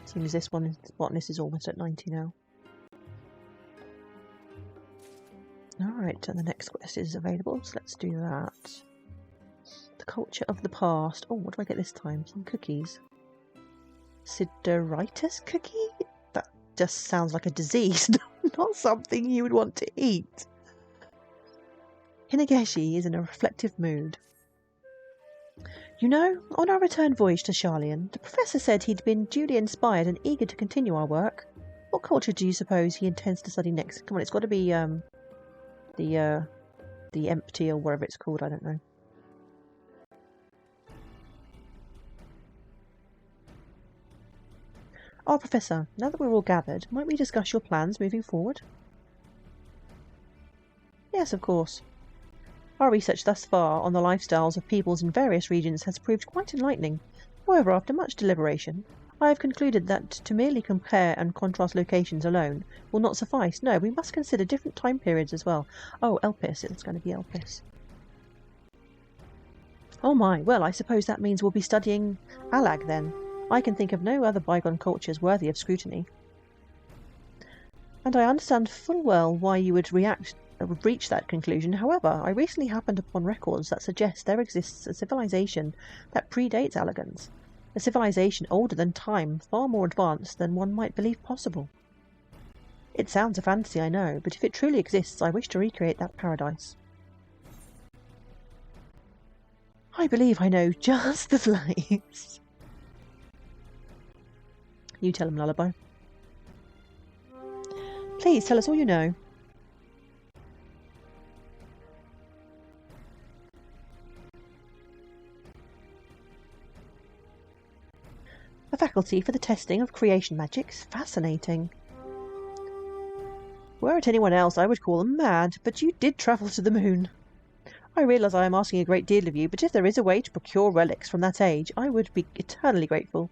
Seems this one, botanist is almost at 90 now. Alright, and the next quest is available, so let's do that. The culture of the past. Oh, what do I get this time? Some cookies. Sideritis cookie? That just sounds like a disease, not something you would want to eat. Hinegeshi is in a reflective mood. You know, on our return voyage to Charlian, the professor said he'd been duly inspired and eager to continue our work. What culture do you suppose he intends to study next? Come on, it's got to be the empty or whatever it's called. I don't know. Oh, Professor, now that we're all gathered, might we discuss your plans moving forward? Yes, of course. Our research thus far on the lifestyles of peoples in various regions has proved quite enlightening. However, after much deliberation, I have concluded that to merely compare and contrast locations alone will not suffice. No, we must consider different time periods as well. Oh, Elpis. It's going to be Elpis. Oh my, well, I suppose that means we'll be studying Alag then. I can think of no other bygone cultures worthy of scrutiny. And I understand full well why you would reach that conclusion. However, I recently happened upon records that suggest there exists a civilization that predates Alagans. A civilization older than time, far more advanced than one might believe possible. It sounds a fantasy, I know, but if it truly exists, I wish to recreate that paradise. I believe I know just the place. You tell him, Lullaby. Please tell us all you know. A faculty for the testing of creation magics? Fascinating. Were it anyone else, I would call them mad, but you did travel to the moon. I realise I am asking a great deal of you, but if there is a way to procure relics from that age, I would be eternally grateful.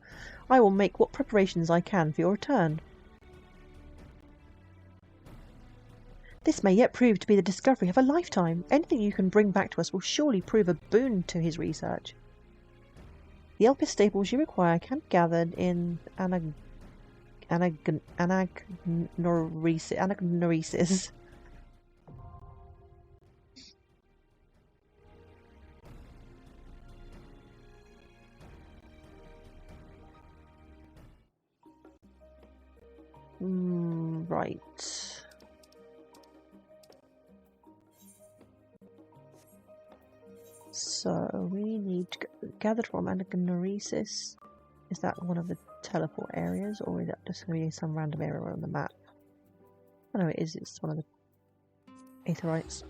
I will make what preparations I can for your return. This may yet prove to be the discovery of a lifetime. Anything you can bring back to us will surely prove a boon to his research. The Elpis staples you require can be gathered in Anagnoresis. Right. So we need to gathered from Anagnoresis. Is that one of the teleport areas, or is that just going to be some random area on the map? Oh no, it is. It's one of the aetherites.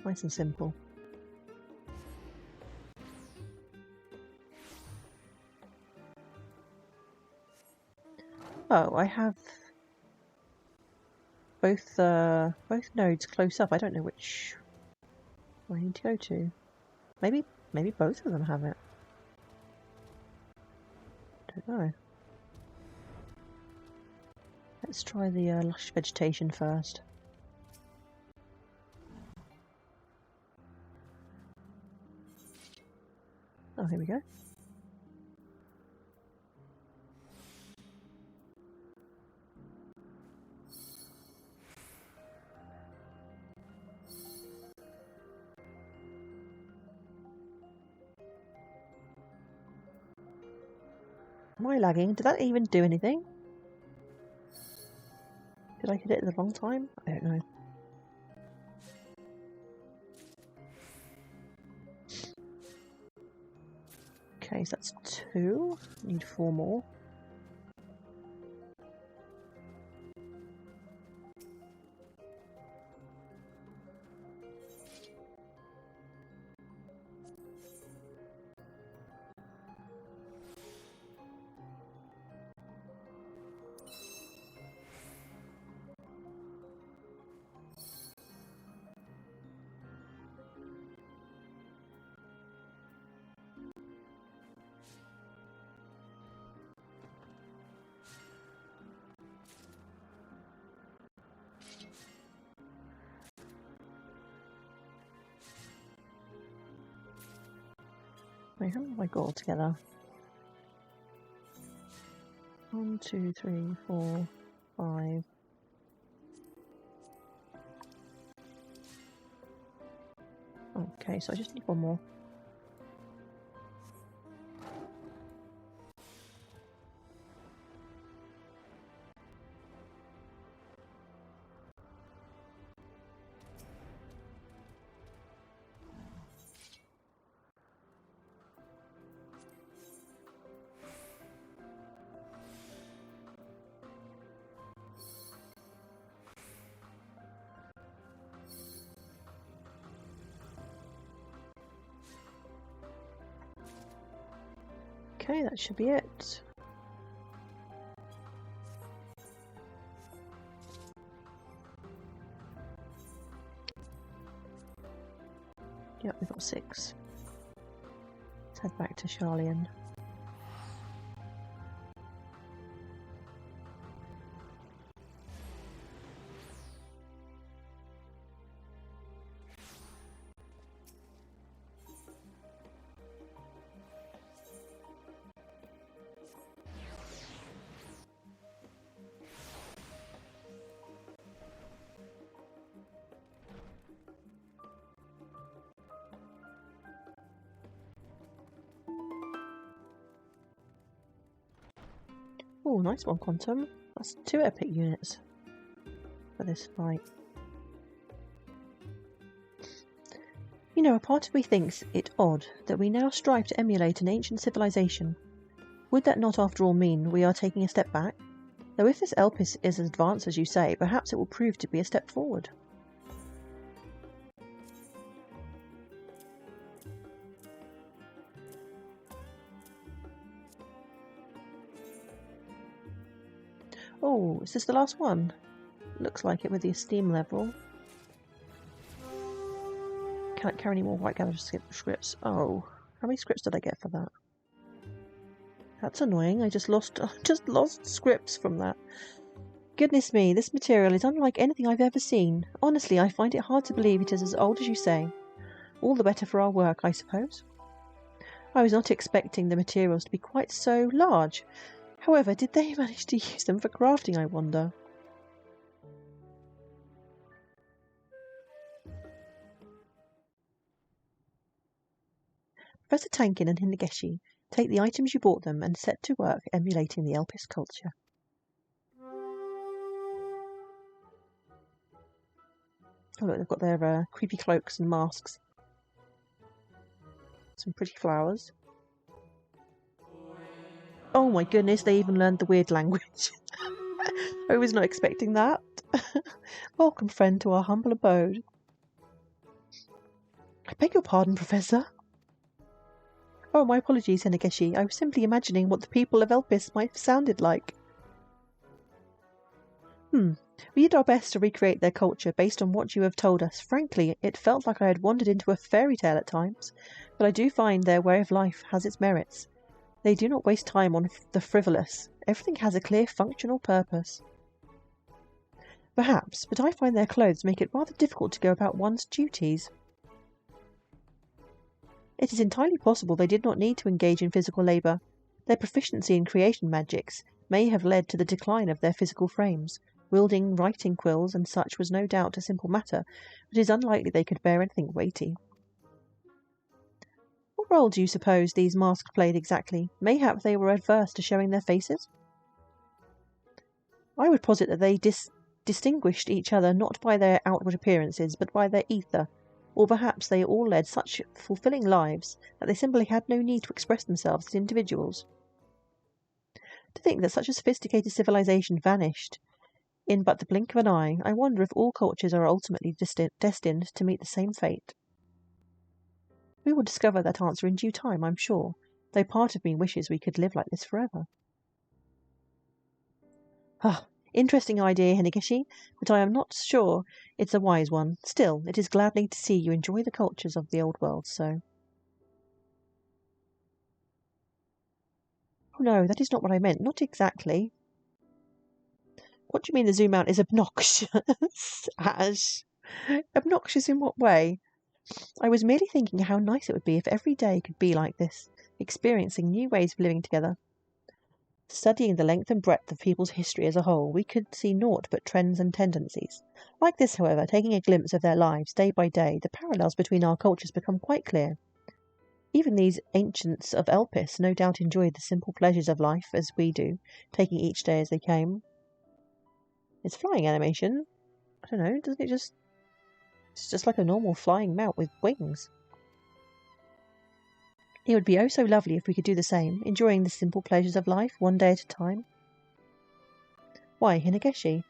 Nice and simple. Oh, I have both nodes close up. I don't know which I need to go to. Maybe both of them have it. Don't know. Let's try the lush vegetation first. Oh, here we go. Am I lagging? Did that even do anything? Did I hit it at the wrong time? I don't know. Okay, so that's 2. Need 4 more. Wait, how many have I got altogether? 1, 2, 3, 4, 5. Okay, so I just need one more. Okay, that should be it. Yep, we've got 6. Let's head back to Charlian. Oh, nice one, Quantum. That's 2 epic units for this fight. You know, a part of me thinks it odd that we now strive to emulate an ancient civilization. Would that not after all mean we are taking a step back? Though if this Elpis is as advanced as you say, perhaps it will prove to be a step forward. Oh, is this the last one? Looks like it with the esteem level. Can't carry any more white gather scripts. Oh, how many scripts did I get for that? That's annoying. I just lost scripts from that. Goodness me, this material is unlike anything I've ever seen. Honestly, I find it hard to believe it is as old as you say. All the better for our work, I suppose. I was not expecting the materials to be quite so large. However, did they manage to use them for crafting, I wonder? Professor Tankin and Hinageshi, take the items you bought them and set to work emulating the Elpis culture. Oh look, they've got their creepy cloaks and masks. Some pretty flowers. Oh my goodness, they even learned the weird language. I was not expecting that. Welcome, friend, to our humble abode. I beg your pardon, Professor. Oh, my apologies, Hinageshi. I was simply imagining what the people of Elpis might have sounded like. We did our best to recreate their culture based on what you have told us. Frankly, it felt like I had wandered into a fairy tale at times, but I do find their way of life has its merits. They do not waste time on the frivolous. Everything has a clear functional purpose. Perhaps, but I find their clothes make it rather difficult to go about one's duties. It is entirely possible they did not need to engage in physical labour. Their proficiency in creation magics may have led to the decline of their physical frames. Wielding writing quills and such was no doubt a simple matter, but it is unlikely they could bear anything weighty. What role do you suppose these masks played exactly? Mayhap they were adverse to showing their faces? I would posit that they distinguished each other not by their outward appearances, but by their ether, or perhaps they all led such fulfilling lives that they simply had no need to express themselves as individuals. To think that such a sophisticated civilization vanished in but the blink of an eye, I wonder if all cultures are ultimately destined to meet the same fate. We will discover that answer in due time, I'm sure, though part of me wishes we could live like this forever. Interesting idea, Hinageshi, but I am not sure it's a wise one. Still, it is gladdening to see you enjoy the cultures of the old world so. Oh no, that is not what I meant. Not exactly. What do you mean the zoom out is obnoxious? Ash? Obnoxious in what way? I was merely thinking how nice it would be if every day could be like this, experiencing new ways of living together. Studying the length and breadth of people's history as a whole, we could see naught but trends and tendencies. Like this, however, taking a glimpse of their lives day by day, the parallels between our cultures become quite clear. Even these ancients of Elpis no doubt enjoyed the simple pleasures of life as we do, taking each day as they came. It's flying animation. I don't know, doesn't it just... It's just like a normal flying mount with wings. It would be oh so lovely if we could do the same, enjoying the simple pleasures of life, one day at a time. Why, Hinageshi?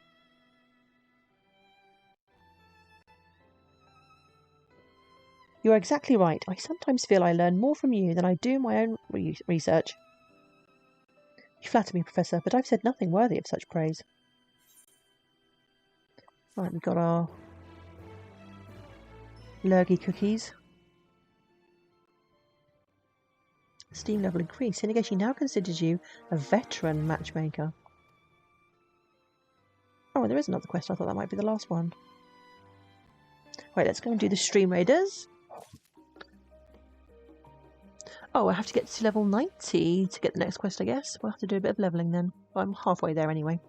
You are exactly right. I sometimes feel I learn more from you than I do my own research. You flatter me, Professor, but I've said nothing worthy of such praise. Right, we've got our lurgy cookies. Steam level increase. Hinageshi now considers you a veteran matchmaker. Oh, and there is another quest. I thought that might be the last one. Right, let's go and do the Stream Raiders. Oh, I have to get to level 90 to get the next quest, I guess. We'll have to do a bit of levelling then. Well, I'm halfway there anyway.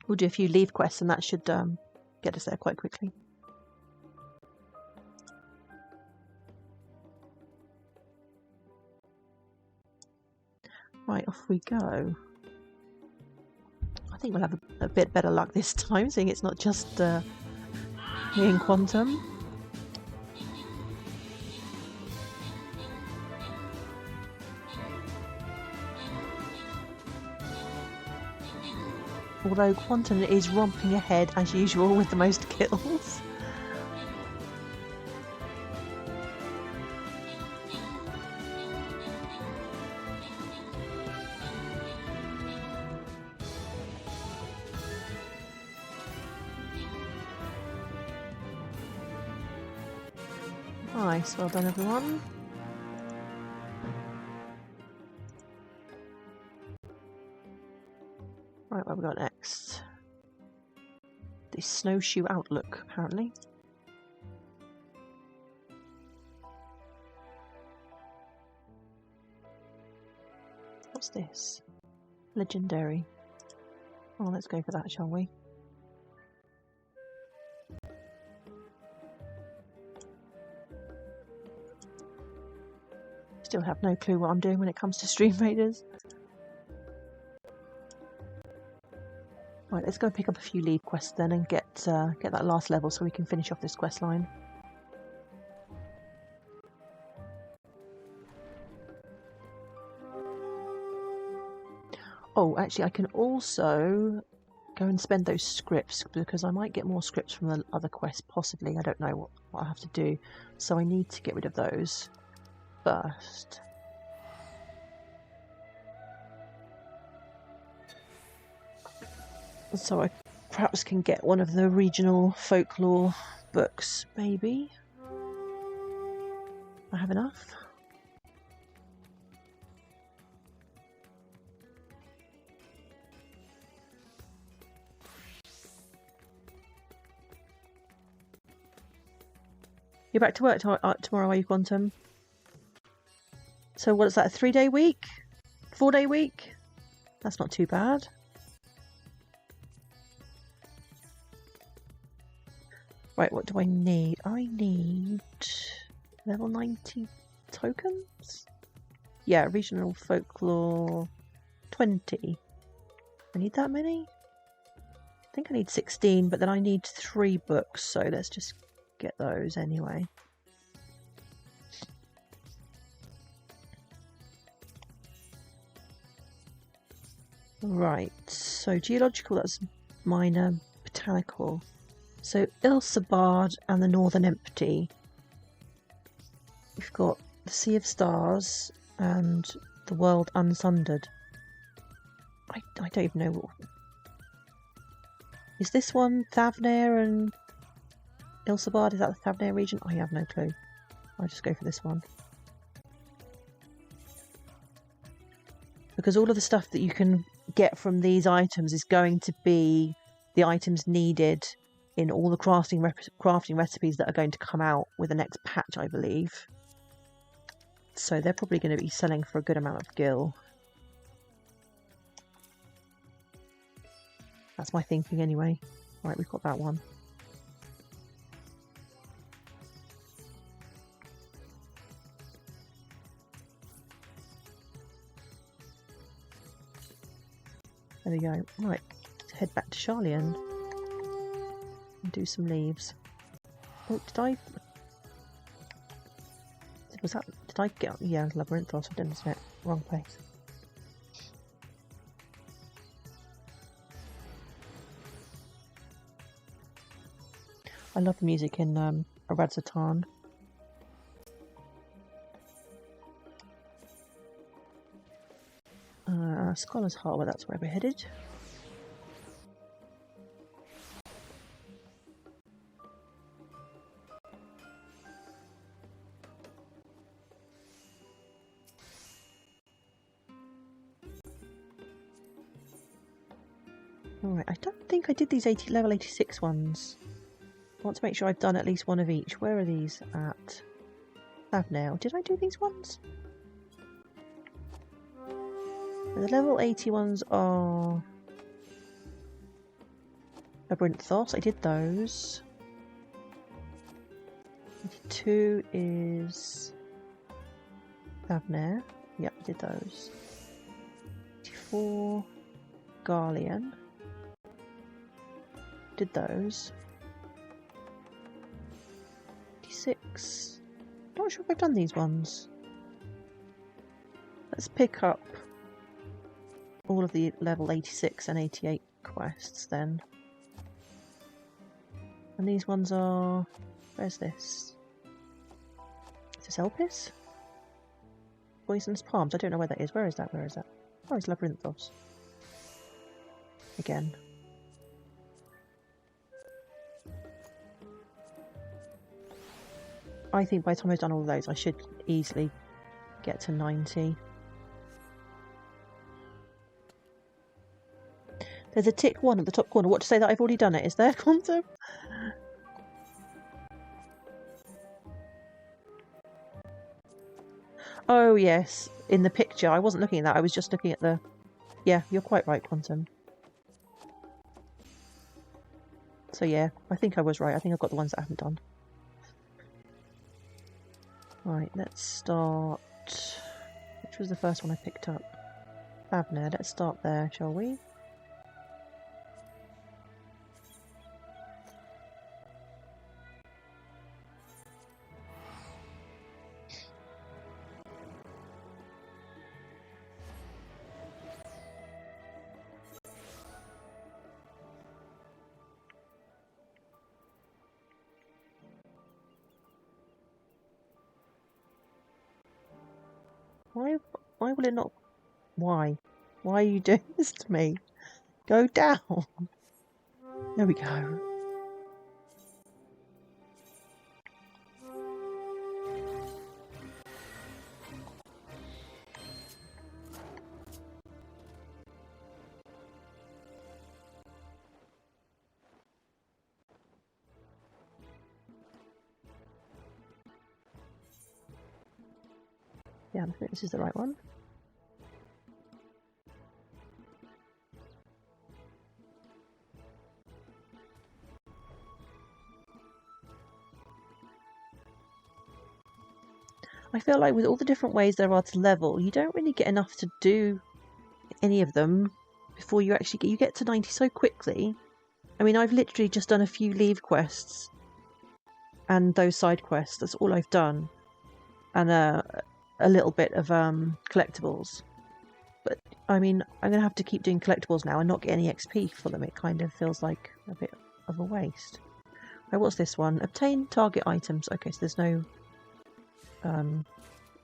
We'll do a few leave quests and that should get us there quite quickly. Right, off we go. I think we'll have a bit better luck this time, seeing it's not just me and Quantum. Although Quantum is romping ahead as usual with the most kills. Nice, well done everyone. Right, what have we got next? The Snowshoe Outlook, apparently. What's this? Legendary. Oh, let's go for that, shall we? Still have no clue what I'm doing when it comes to Stream Raiders. Right, let's go pick up a few leave quests then and get that last level so we can finish off this quest line. Oh, actually, I can also go and spend those scripts because I might get more scripts from the other quests, possibly. I don't know what I have to do, so I need to get rid of those first. So I perhaps can get one of the regional folklore books, maybe. I have enough. You're back to work tomorrow, are you, Quantum? So what is that, a 3-day week? 4-day week? That's not too bad. Right, what do I need? I need level 90 tokens? Yeah, regional folklore 20. I need that many? I think I need 16, but then I need 3 books, so let's just get those anyway. Right, so geological, that's minor, botanical. So Ilsabard and the Northern Empty. We've got the Sea of Stars and the World Unsundered. I don't even know what... Is this one Thavnair and Ilsabard? Is that the Thavnair region? I have no clue. I'll just go for this one. Because all of the stuff that you can get from these items is going to be the items needed in all the crafting recipes that are going to come out with the next patch, I believe. So they're probably going to be selling for a good amount of gil. That's my thinking anyway. Right, we've got that one. There we go. Right, let's head back to Charlian and do some leaves. Oh, did I get... Yeah, Labyrinthos, I didn't, isn't it? Wrong place. I love the music in Aradzatan. Scholar's Heart, well, that's where we're headed. Alright, I don't think I did these level 86 ones. I want to make sure I've done at least one of each. Where are these at? Now. Did I do these ones? The level 80 ones are Labyrinthos. I did those. 82 is Thavnair. Yep, I did those. 84 Garlean. Did those. 86. Not sure if I've done these ones. Let's pick up all of the level 86 and 88 quests then. And these ones are... Where's this? Is this Elpis? Poisonous Palms. I don't know where that is. Where is that? Where is that? Oh, it's Labyrinthos. Again. I think by the time I've done all of those, I should easily get to 90. There's a tick 1 at the top corner. What to say that I've already done it? Is there, Quantum? Oh, yes. In the picture. I wasn't looking at that. I was just looking at the... Yeah, you're quite right, Quantum. So, yeah. I think I was right. I think I've got the ones that I haven't done. Right, let's start... Which was the first one I picked up? Thavnair. Let's start there, shall we? Why will it not... Why? Why are you doing this to me? Go down! There we go. Yeah, I think this is the right one. I feel like with all the different ways there are to level, you don't really get enough to do any of them before you actually get to 90 so quickly. I mean, I've literally just done a few leave quests and those side quests. That's all I've done. And a little bit of collectables. But, I mean, I'm going to have to keep doing collectables now and not get any XP for them. It kind of feels like a bit of a waste. Right, what's this one? Obtain target items. Okay, so there's no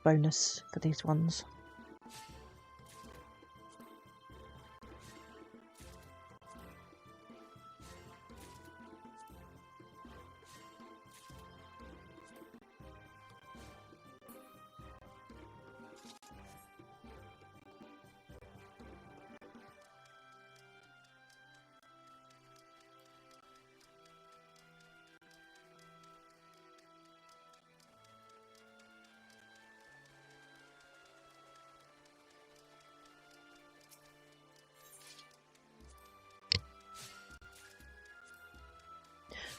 bonus for these ones.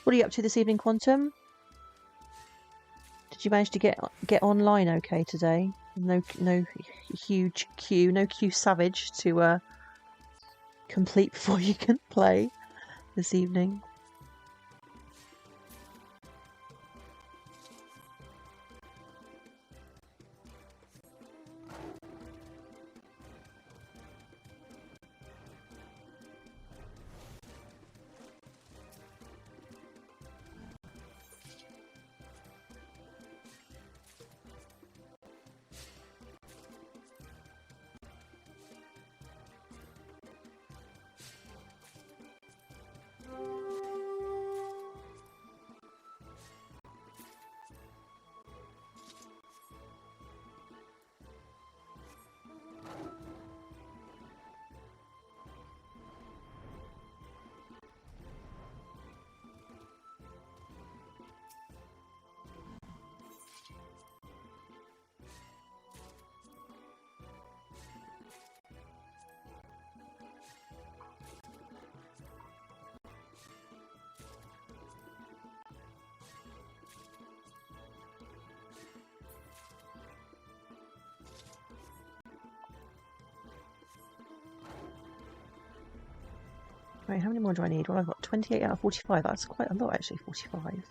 What are you up to this evening, Quantum? Did you manage to get online okay today? No huge queue, no queue savage to complete before you can play this evening. Right, how many more do I need? Well, I've got 28 out of 45. That's quite a lot, actually, 45.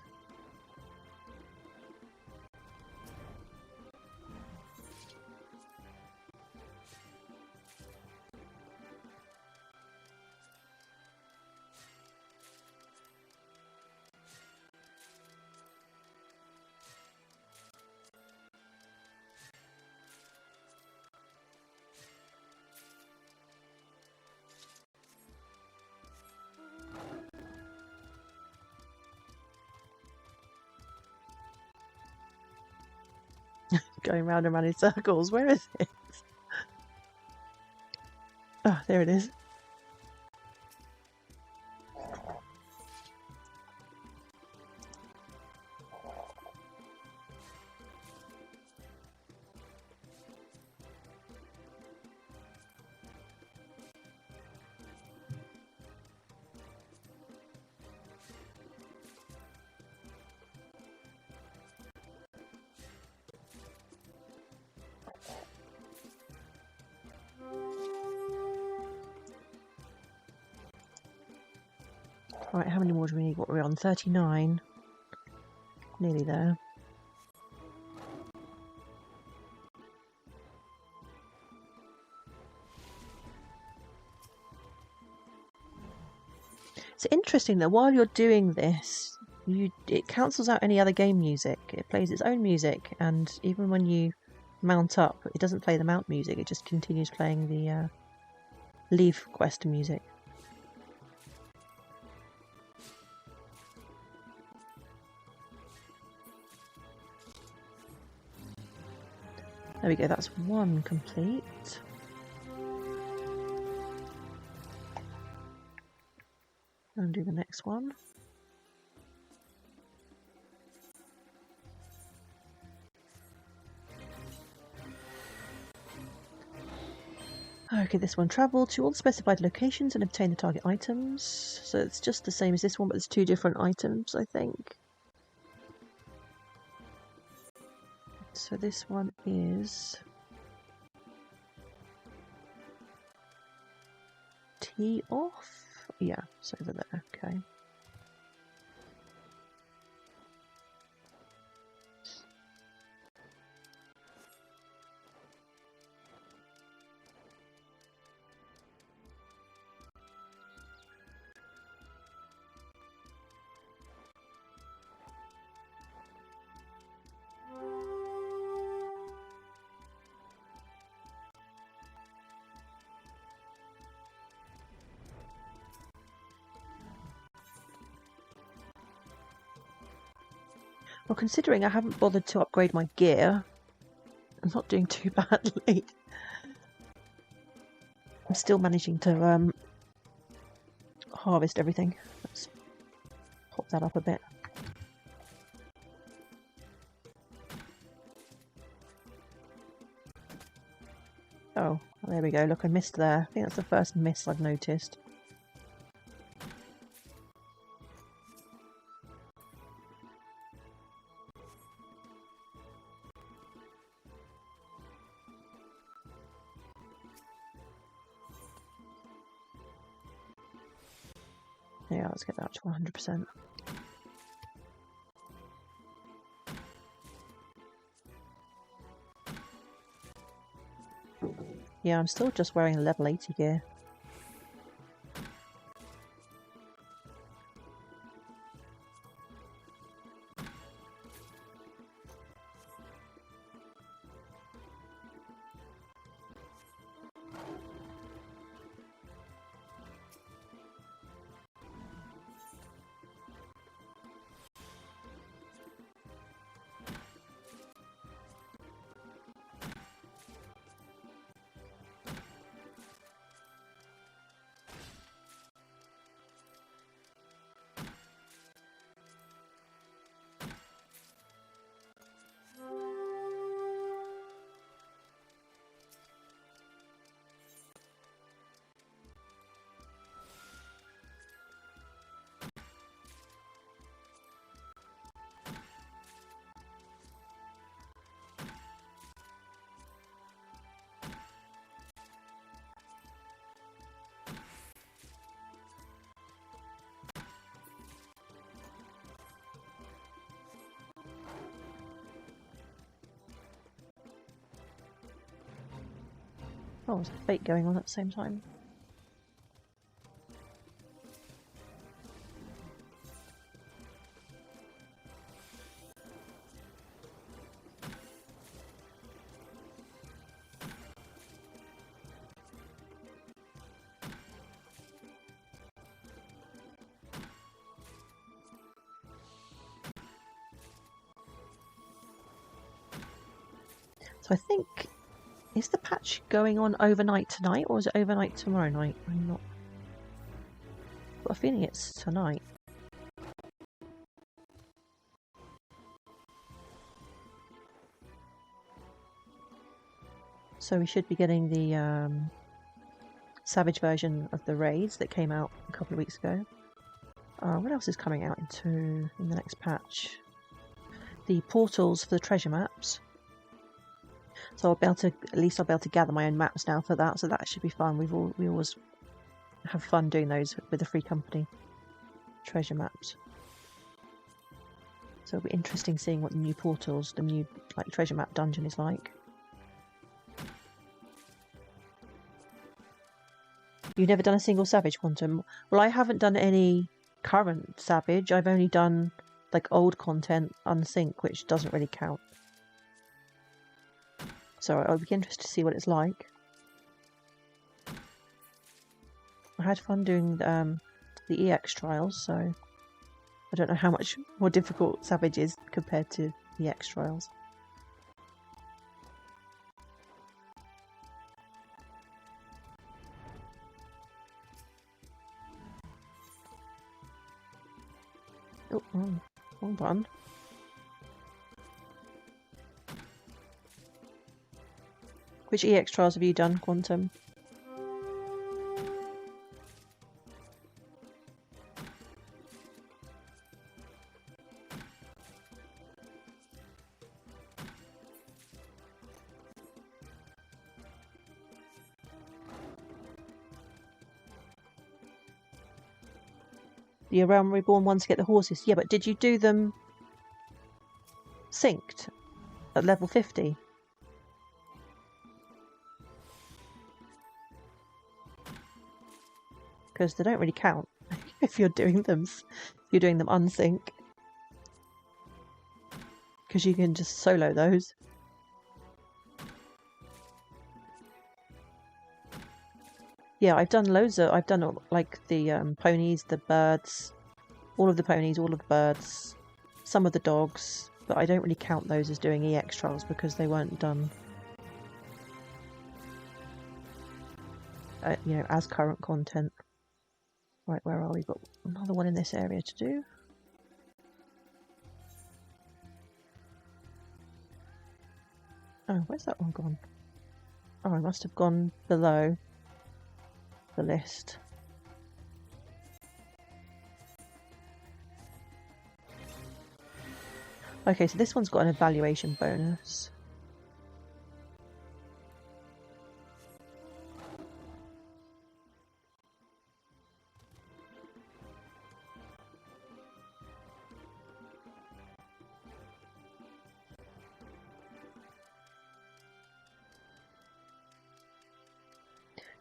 Going round and round in circles. Where is it? Ah, there it is. Right, how many more do we need? What are we on? 39. Nearly there. It's interesting that while you're doing this, it cancels out any other game music. It plays its own music, and even when you mount up, it doesn't play the mount music. It just continues playing the leave quest music. There we go, that's one complete. And do the next one. Okay, this one. Travel to all the specified locations and obtain the target items. So it's just the same as this one, but there's two different items, I think. So this one is tee off. Yeah, it's over there. Okay. Well, considering I haven't bothered to upgrade my gear, I'm not doing too badly. I'm still managing to harvest everything. Let's pop that up a bit. Oh, there we go. Look, I missed there. I think that's the first miss I've noticed. Yeah, let's get that to 100%. Yeah, I'm still just wearing level 80 gear. Oh, there's a fate going on at the same time. So I think, is the patch going on overnight tonight, or is it overnight tomorrow night? I'm not... I've got a feeling it's tonight. So we should be getting the Savage version of the raids that came out a couple of weeks ago. What else is coming out in the next patch? The portals for the treasure maps. So I'll be able to, at least I'll be able to gather my own maps now for that, so that should be fun. We always have fun doing those with the free company treasure maps. So it'll be interesting seeing what the new portals, the new like treasure map dungeon is like. You've never done a single Savage Quantum? Well, I haven't done any current Savage. I've only done like old content unsync, which doesn't really count. So I'll be interested to see what it's like. I had fun doing the EX trials, so I don't know how much more difficult Savage is compared to the EX trials. Oh, wrong button. Which EX trials have you done, Quantum? The Realm Reborn ones to get the horses. Yeah, but did you do them synced at level 50? Because they don't really count if you're doing them unsync. Because you can just solo those. Yeah, I've done loads of... I've done like the ponies, the birds, all of the ponies, all of the birds, some of the dogs, but I don't really count those as doing EX trials because they weren't done, you know, as current content. Right, where are we? Got another one in this area to do. Oh, where's that one gone? Oh, I must have gone below the list. Okay, so this one's got an evaluation bonus.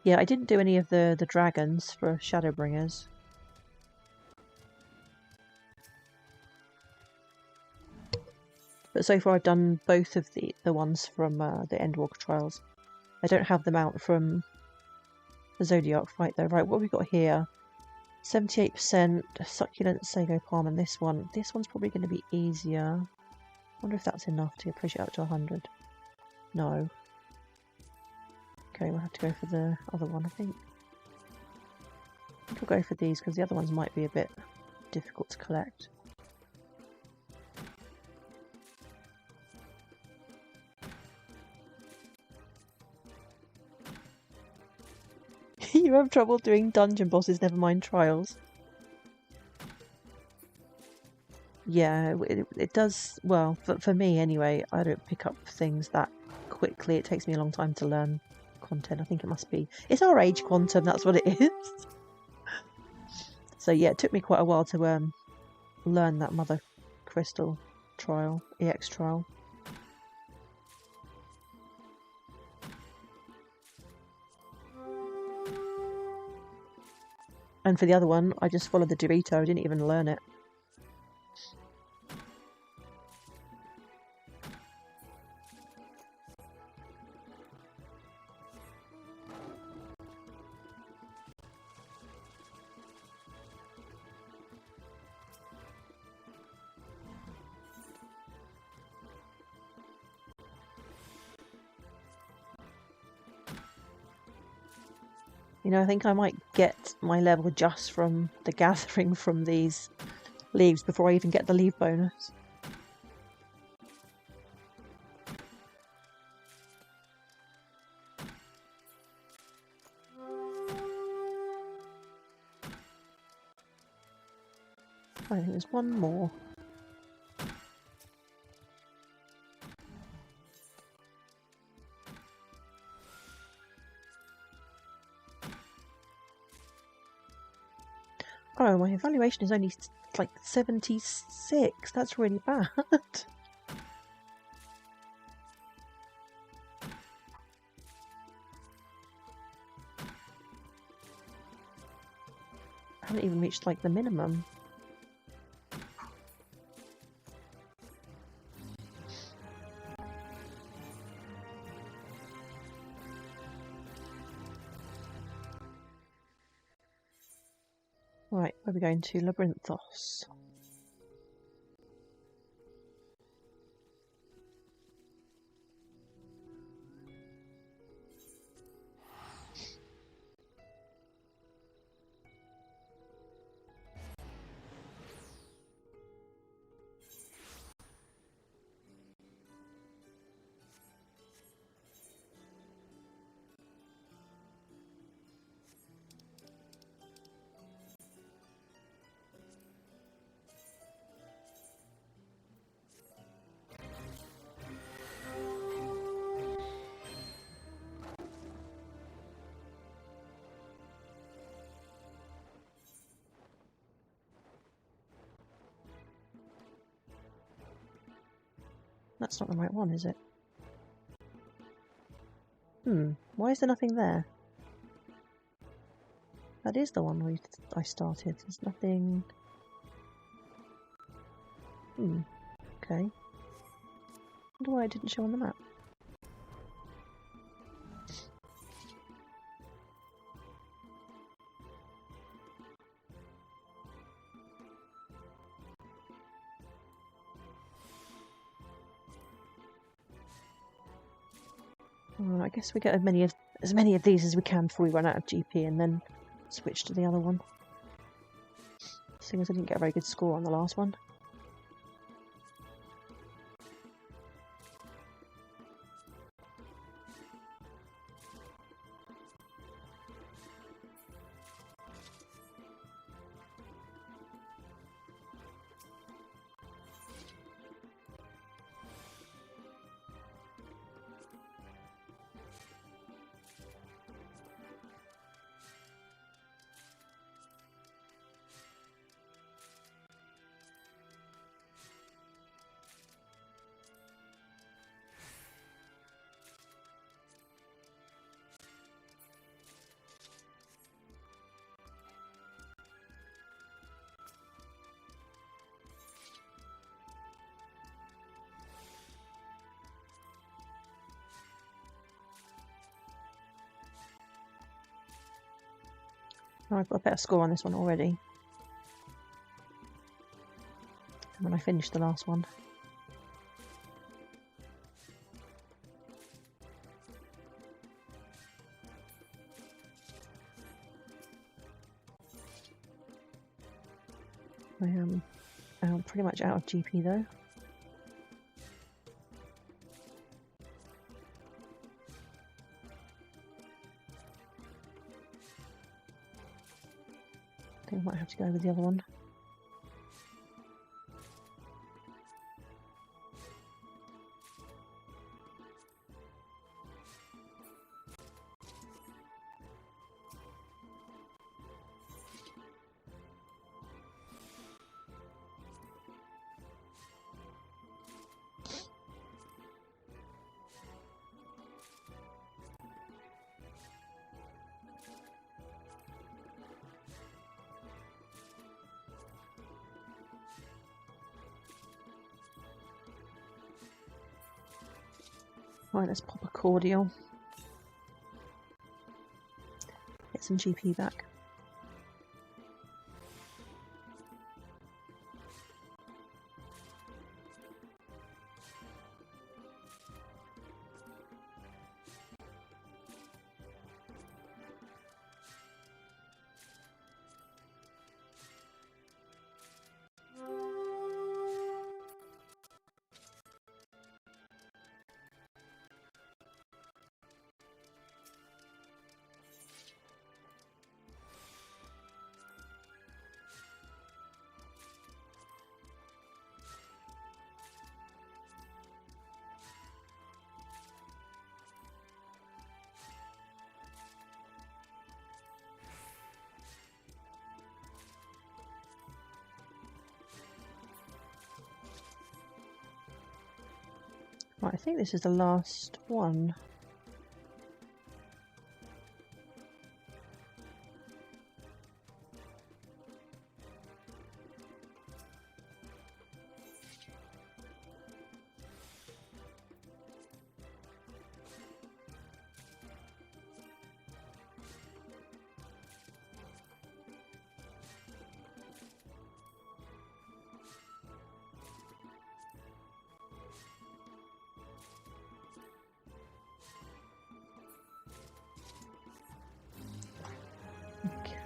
Yeah, I didn't do any of the dragons for Shadowbringers. But so far I've done both of the ones from the Endwalker Trials. I don't have them out from the Zodiac fight though. Right, what have we got here? 78% Succulent Sago Palm, and this one. This one's probably going to be easier. I wonder if that's enough to push it up to 100. No. Okay, we'll have to go for the other one, I think. I think we'll go for these because the other ones might be a bit difficult to collect. You have trouble doing dungeon bosses, never mind trials. Yeah, it does. Well, for me anyway, I don't pick up things that quickly. It takes me a long time to learn content. I think it must be. It's our age quantum, that's what it is. So yeah, it took me quite a while to learn that Mother Crystal trial, EX trial. And for the other one, I just followed the Dorito. I didn't even learn it. You know, I think I might get my level just from the gathering from these leaves before I even get the leave bonus. I think there's one more. Oh, my evaluation is only like 76. That's really bad. I haven't even reached like the minimum. Right, where are we going to? Labyrinthos. That's not the right one, is it? Why is there nothing there? That is the one I started. There's nothing... okay. Wonder why it didn't show on the map. I guess we get as many of these as we can before we run out of GP and then switch to the other one. Seeing as I didn't get a very good score on the last one. Oh, I've got a better score on this one already than when I finished the last one. I am pretty much out of GP though. I think I might have to go with the other one. Right, let's pop a cordial. Get some GP back. Right, I think this is the last one.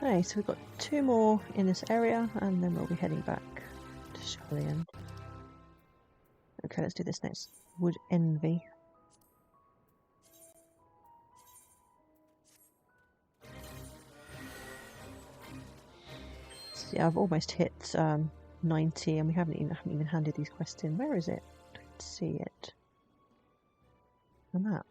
Okay, so we've got 2 more in this area, and then we'll be heading back to Charlian. Okay, let's do this next. Wood Envy. So yeah, I've almost hit 90, and we haven't even handed these quests in. Where is it? I don't see it. The map.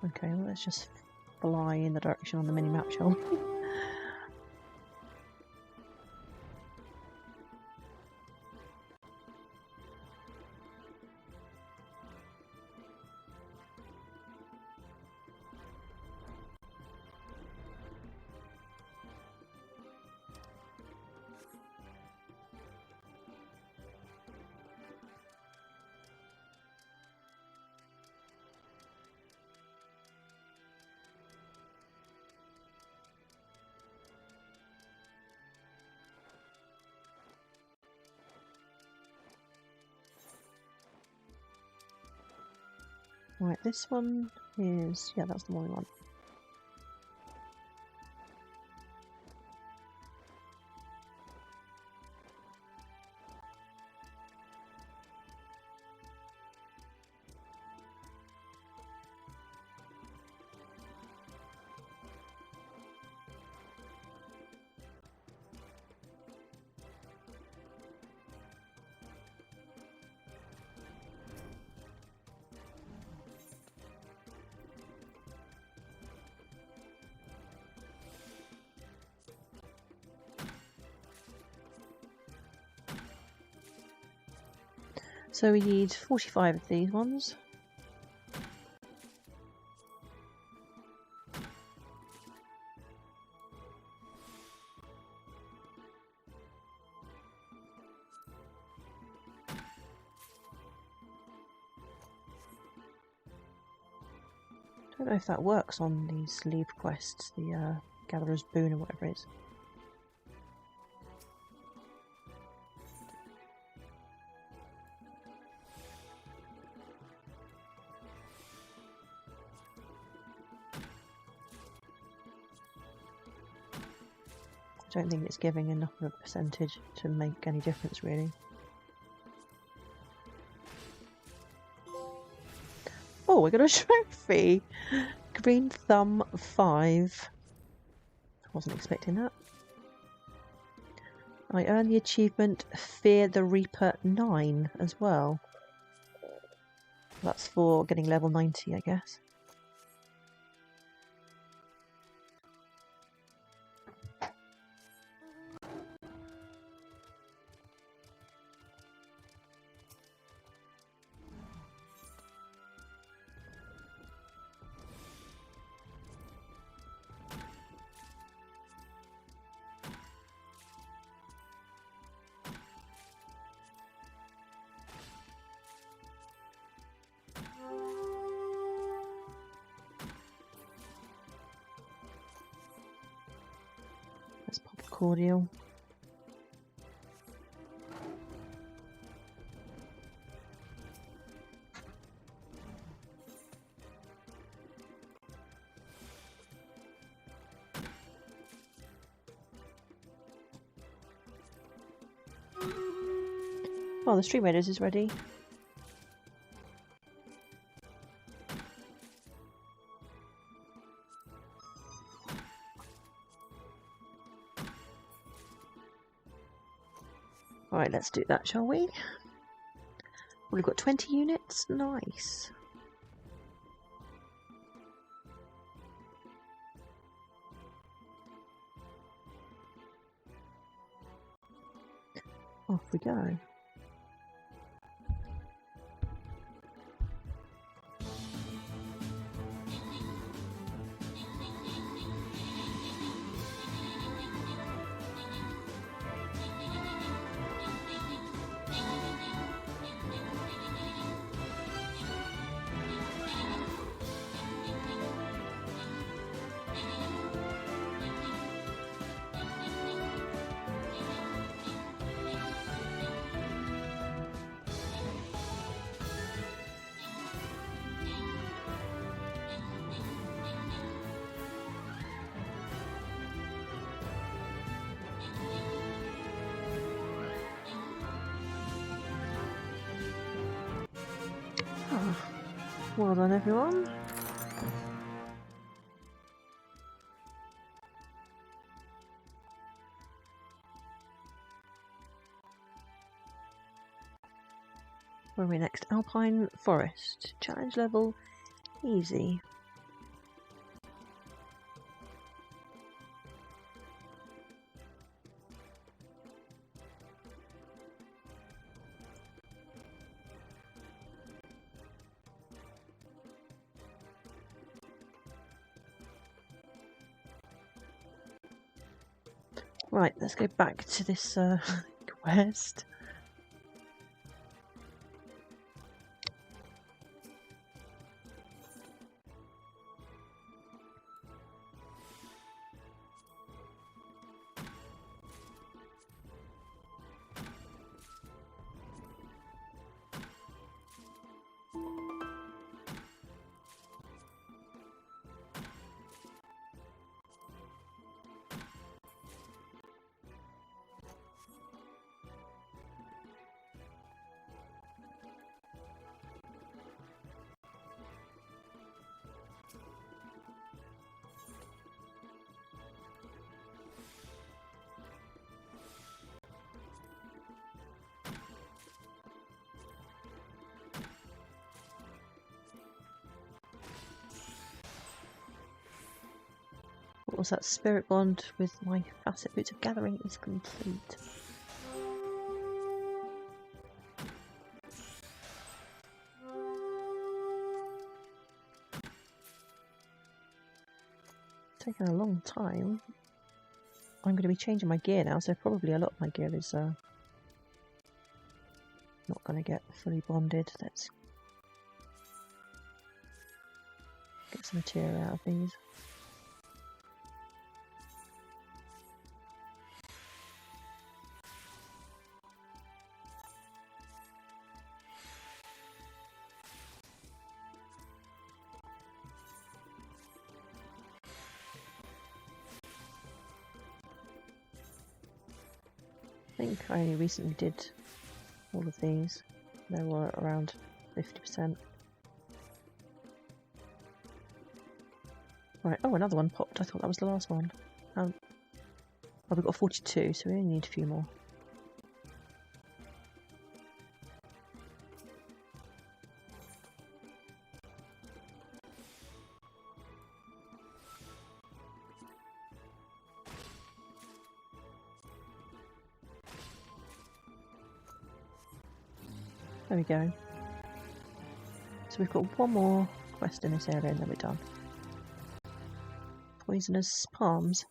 Okay, well, let's just fly in the direction on the mini-map, shall we? Right, this one is... yeah, that's the one we want. So we need 45 of these ones. don't know if that works on these leave quests, the Gatherer's Boon or whatever it is. I don't think it's giving enough of a percentage to make any difference, really. Oh, we got a trophy! Green Thumb 5. I wasn't expecting that. I earned the achievement Fear the Reaper 9 as well. That's for getting level 90, I guess. Let's pop a cordial. Oh, the stream edit is ready. Alright, let's do that, shall we? We've got 20 units. Nice. Off we go. Well done, everyone. Where are we next? Alpine Forest. Challenge level easy. Right, let's go back to this quest. What was that? Spirit bond with my facet boots of gathering is complete. It's taken a long time. I'm going to be changing my gear now, so probably a lot of my gear is not going to get fully bonded. Let's Get some material out of these. I think I only recently did all of these. They were around 50%. Right, oh, another one popped. I thought that was the last one. Oh, we've got 42, so we only need a few more. There we go. So we've got one more quest in this area and then we're done. Poisonous palms.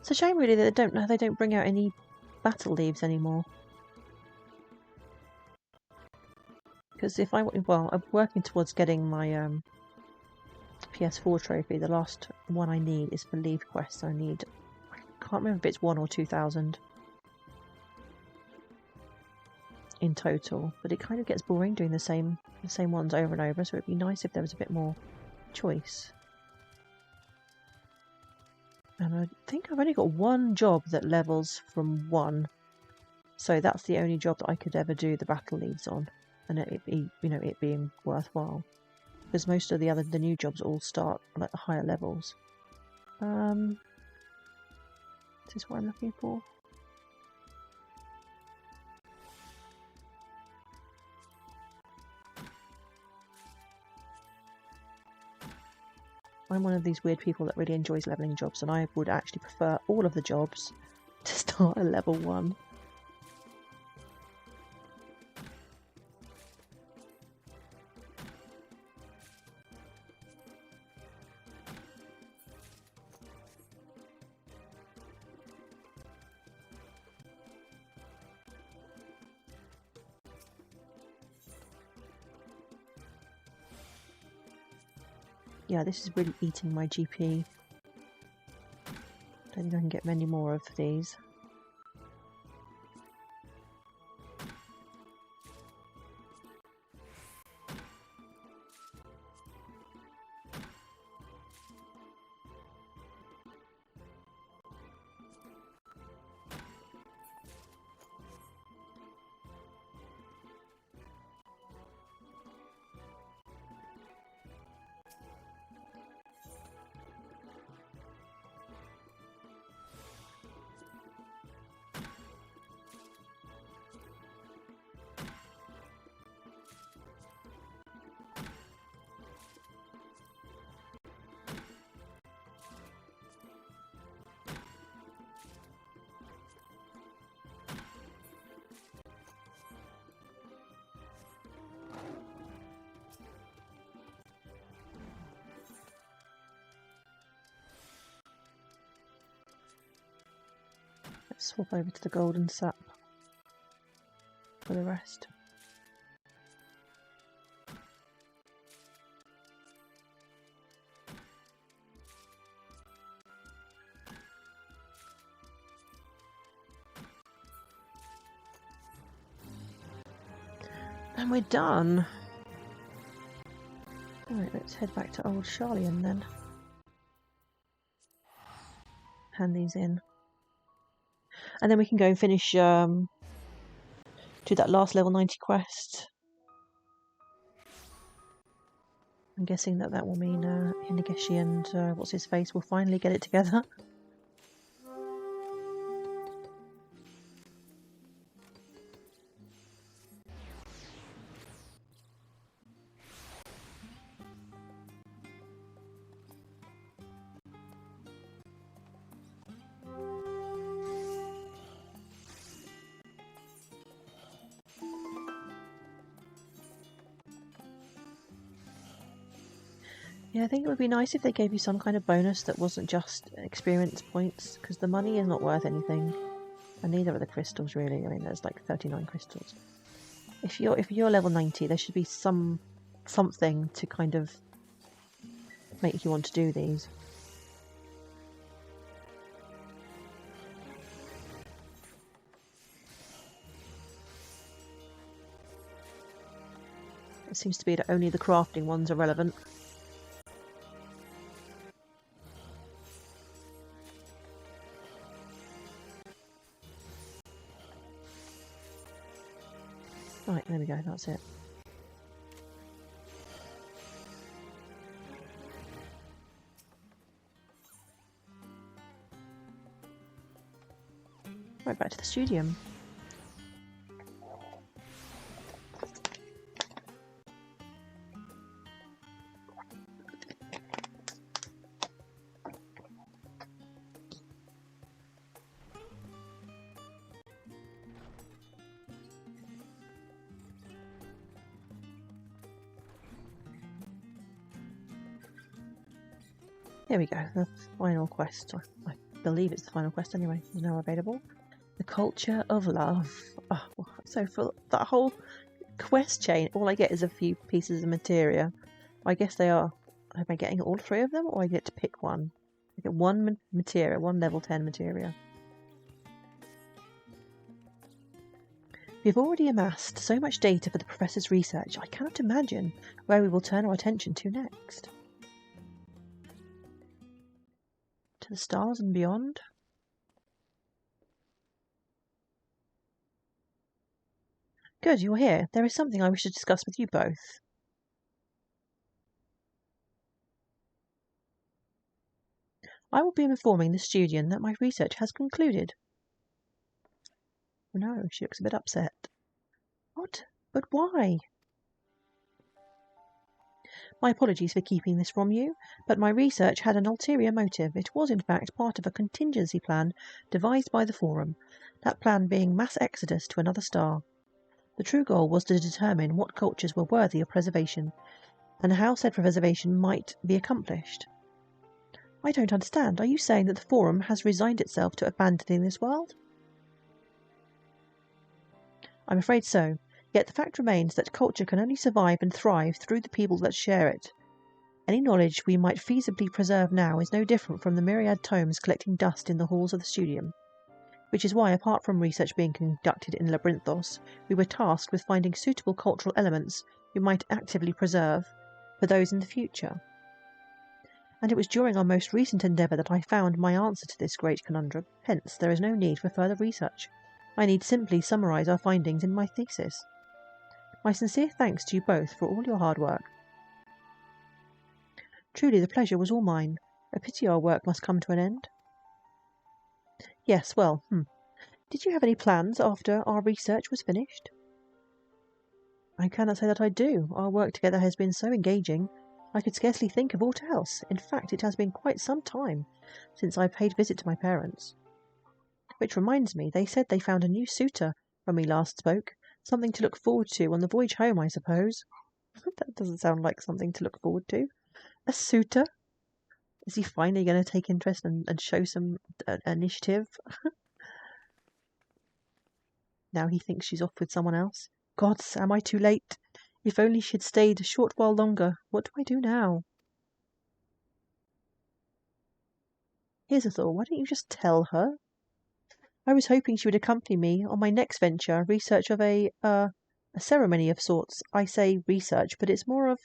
It's a shame really that they don't bring out any battle leaves anymore. Because if I'm working towards getting my PS4 trophy. The last one I need is for leave quests. I can't remember if it's 1,000 or 2,000 in total, but it kind of gets boring doing the same ones over and over. So it'd be nice if there was a bit more choice. And I think I've only got one job that levels from 1, so that's the only job that I could ever do the battle leaves on, and it being worthwhile. Because most of the new jobs all start at the higher levels. Is this what I'm looking for? I'm one of these weird people that really enjoys leveling jobs, and I would actually prefer all of the jobs to start at level 1. Yeah, this is really eating my GP. Don't think I can get many more of these. Let's swap over to the golden sap for the rest. And we're done. Alright, let's head back to old Charlian then. Hand these in. And then we can go and finish do that last level 90 quest. I'm guessing that will mean Hinageshi and what's his face will finally get it together. Yeah, I think it would be nice if they gave you some kind of bonus that wasn't just experience points, because the money is not worth anything, and neither are the crystals really. I mean, there's like 39 crystals. If you're level 90, there should be something to kind of make you want to do these. It seems to be that only the crafting ones are relevant. Right, there we go, that's it. Right, back to the studio. Here we go, the final quest. I believe it's the final quest anyway, is now available. The Culture of Love. Oh, so for that whole quest chain, all I get is a few pieces of materia. I guess they are... Am I getting all 3 of them, or I get to pick one? I get one materia, one level 10 materia. We've already amassed so much data for the Professor's research, I cannot imagine where we will turn our attention to next. To the stars and beyond? Good, you're here. There is something I wish to discuss with you both. I will be informing the student that my research has concluded. No, she looks a bit upset. What? But why? My apologies for keeping this from you, but my research had an ulterior motive. It was, in fact, part of a contingency plan devised by the Forum, that plan being mass exodus to another star. The true goal was to determine what cultures were worthy of preservation, and how said preservation might be accomplished. I don't understand. Are you saying that the Forum has resigned itself to abandoning this world? I'm afraid so. Yet the fact remains that culture can only survive and thrive through the people that share it. Any knowledge we might feasibly preserve now is no different from the myriad tomes collecting dust in the halls of the studium. Which is why, apart from research being conducted in Labyrinthos, we were tasked with finding suitable cultural elements we might actively preserve for those in the future. And it was during our most recent endeavour that I found my answer to this great conundrum. Hence, there is no need for further research. I need simply summarise our findings in my thesis. My sincere thanks to you both for all your hard work. Truly, the pleasure was all mine. A pity our work must come to an end. Yes, well, Did you have any plans after our research was finished? I cannot say that I do. Our work together has been so engaging, I could scarcely think of aught else. In fact, it has been quite some time since I paid visit to my parents. Which reminds me, they said they found a new suitor when we last spoke. Something to look forward to on the voyage home, I suppose. That doesn't sound like something to look forward to. A suitor? Is he finally going to take interest and show some initiative? Now he thinks she's off with someone else. Gods, am I too late? If only she had stayed a short while longer. What do I do now? Here's a thought. Why don't you just tell her? I was hoping she would accompany me on my next venture, research of a ceremony of sorts. I say research, but it's more of,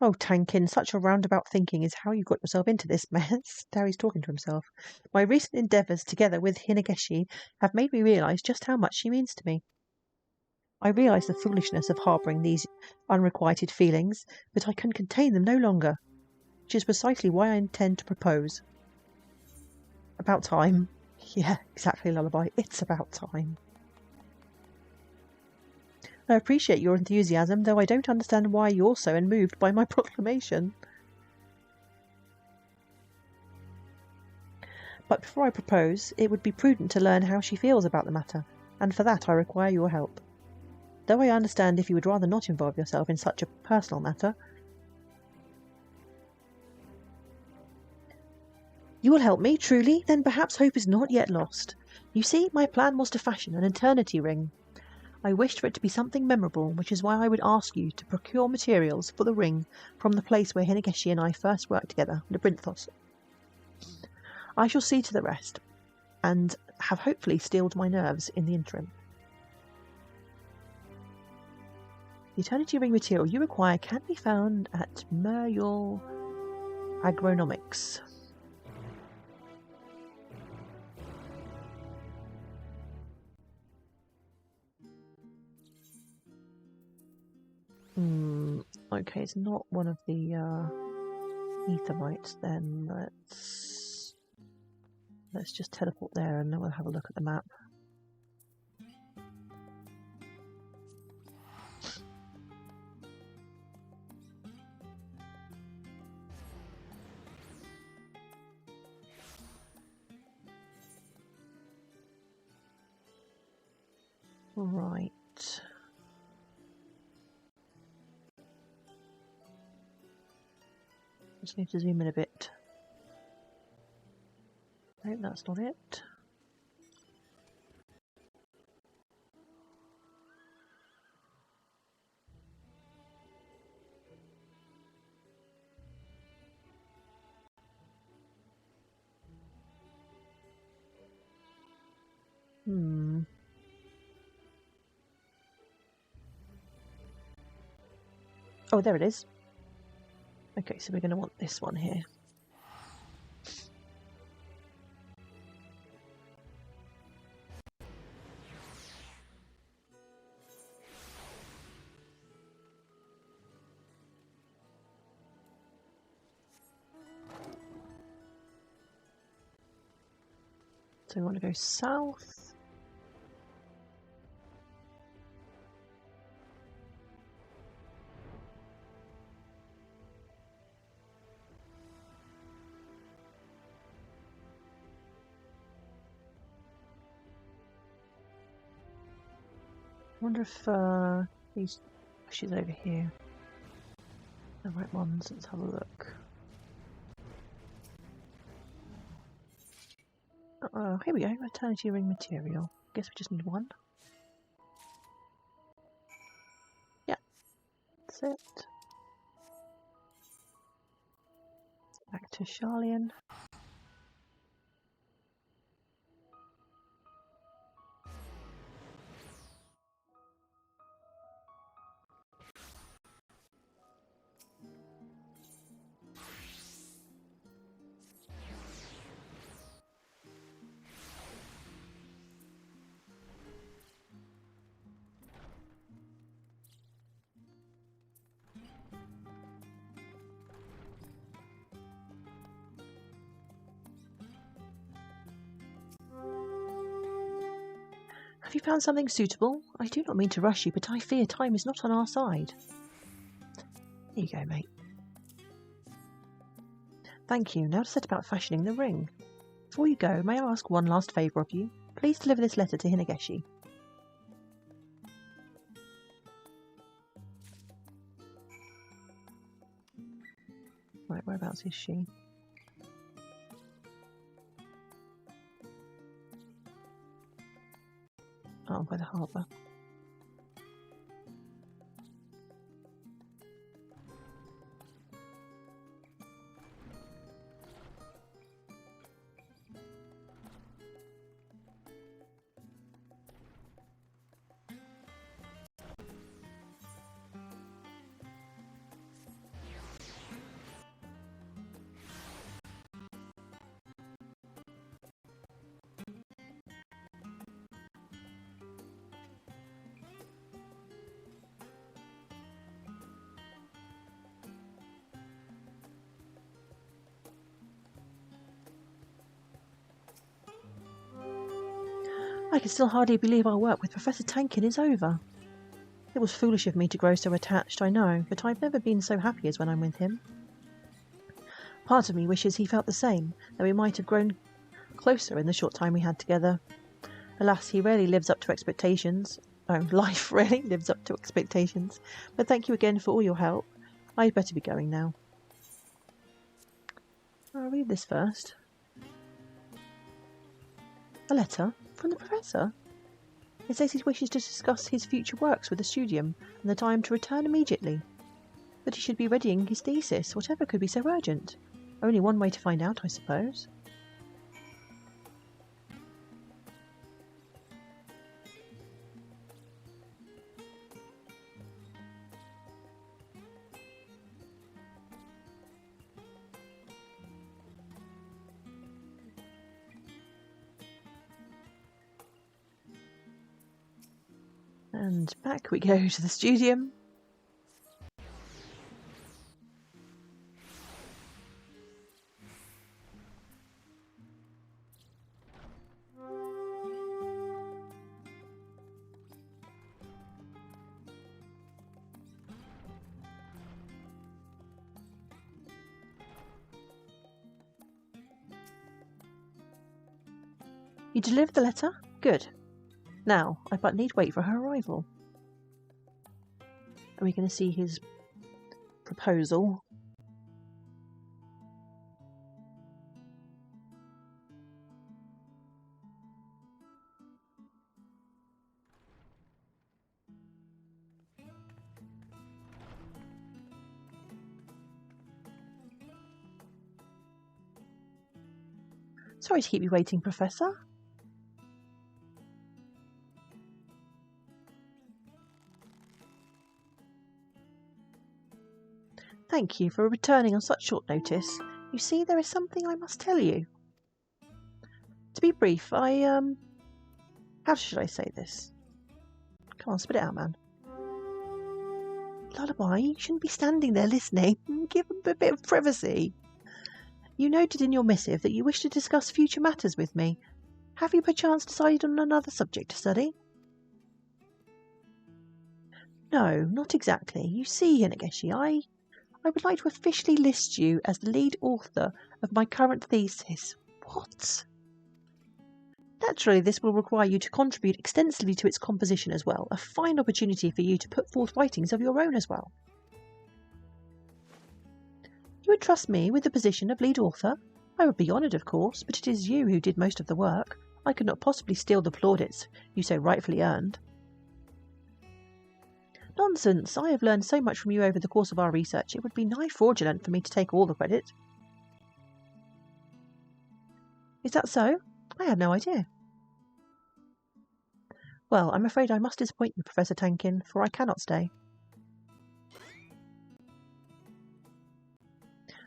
Oh, Tankin, such a roundabout thinking is how you got yourself into this mess. Darry's talking to himself. My recent endeavours, together with Hinegeshi, have made me realise just how much she means to me. I realise the foolishness of harbouring these unrequited feelings, but I can contain them no longer, which is precisely why I intend to propose. About time. Yeah, exactly, Lullaby. It's about time. I appreciate your enthusiasm, though I don't understand why you're so unmoved by my proclamation. But before I propose, it would be prudent to learn how she feels about the matter, and for that I require your help. Though I understand if you would rather not involve yourself in such a personal matter. You will help me, truly? Then perhaps hope is not yet lost. You see, my plan was to fashion an eternity ring. I wished for it to be something memorable, which is why I would ask you to procure materials for the ring from the place where Hinegeshi and I first worked together, the Brinthos. I shall see to the rest, and have hopefully steeled my nerves in the interim. The eternity ring material you require can be found at Muriel Agronomics. Okay, it's not one of the Aetherites then. Let's just teleport there and then we'll have a look at the map. Right. Just need to zoom in a bit. Nope, that's not it. Oh, there it is. Okay, so we're going to want this one here. So we want to go south. I wonder if these bushes over here are the right ones. Let's have a look. Here we go, eternity ring material. Guess we just need one. Yeah, that's it. Back to Charlian. Have you found something suitable? I do not mean to rush you, but I fear time is not on our side. Here you go, mate. Thank you. Now to set about fashioning the ring. Before you go, may I ask one last favour of you? Please deliver this letter to Hinegeshi. Right, whereabouts is she? Oh, by the harbour. I can still hardly believe our work with Professor Tankin is over. It was foolish of me to grow so attached, I know, but I've never been so happy as when I'm with him. Part of me wishes he felt the same, that we might have grown closer in the short time we had together. Alas, he rarely lives up to expectations. Oh, life really lives up to expectations. But thank you again for all your help. I'd better be going now. I'll read this first. A letter from the Professor. It says he wishes to discuss his future works with the studium and that I am to return immediately. That he should be readying his thesis, whatever could be so urgent. Only one way to find out, I suppose. And back we go to the studium. You delivered the letter? Good. Now, I but need wait for her arrival. Are we going to see his proposal? Sorry to keep you waiting, Professor. Thank you for returning on such short notice. You see, there is something I must tell you. To be brief, how should I say this? Come on, spit it out, man. Lullaby, you shouldn't be standing there listening. Give them a bit of privacy. You noted in your missive that you wish to discuss future matters with me. Have you perchance decided on another subject to study? No, not exactly. You see, Hinegeshi, I would like to officially list you as the lead author of my current thesis. What? Naturally, this will require you to contribute extensively to its composition as well. A fine opportunity for you to put forth writings of your own as well. You would trust me with the position of lead author? I would be honoured, of course, but it is you who did most of the work. I could not possibly steal the plaudits you so rightfully earned. Nonsense! I have learned so much from you over the course of our research, it would be nigh fraudulent for me to take all the credit. Is that so? I had no idea. Well, I'm afraid I must disappoint you, Professor Tankin, for I cannot stay.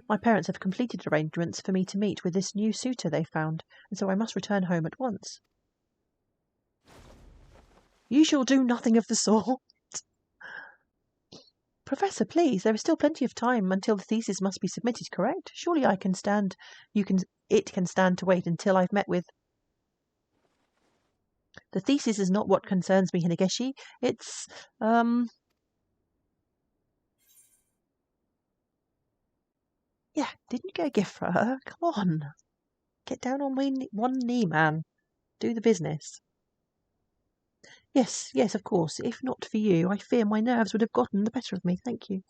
My parents have completed arrangements for me to meet with this new suitor they found, and so I must return home at once. You shall do nothing of the sort. Professor, please, there is still plenty of time until the thesis must be submitted, correct? Surely it can stand to wait until I've met with... The thesis is not what concerns me, Hinegeshi. It's, Yeah, didn't you get a gift for her? Come on. Get down on one knee, man. Do the business. Yes, of course. If not for you, I fear my nerves would have gotten the better of me. Thank you.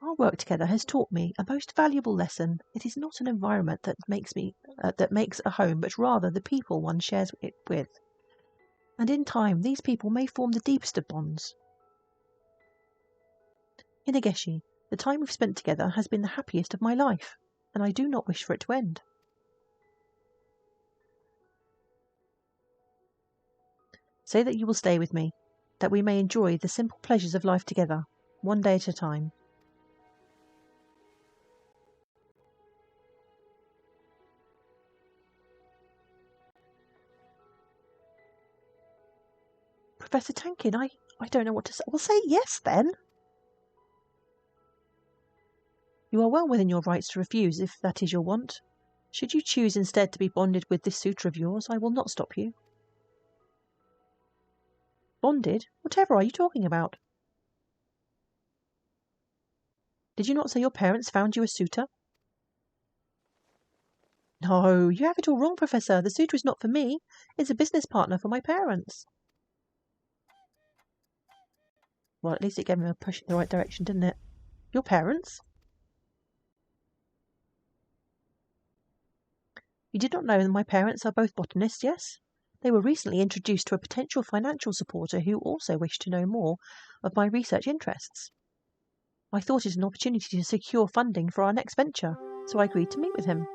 Our work together has taught me a most valuable lesson. It is not an environment that makes a home, but rather the people one shares it with. And in time, these people may form the deepest of bonds. Hinegeshi, the time we've spent together has been the happiest of my life, and I do not wish for it to end. Say that you will stay with me, that we may enjoy the simple pleasures of life together, one day at a time. Professor Tankin, I don't know what to say. Well, say yes, then. You are well within your rights to refuse, if that is your want. Should you choose instead to be bonded with this suitor of yours, I will not stop you. Bonded? Whatever are you talking about? Did you not say your parents found you a suitor? No, you have it all wrong, Professor. The suitor is not for me. It's a business partner for my parents. Well, at least it gave me a push in the right direction, didn't it? Your parents? You did not know that my parents are both botanists, yes? They were recently introduced to a potential financial supporter who also wished to know more of my research interests. I thought it an opportunity to secure funding for our next venture, so I agreed to meet with him.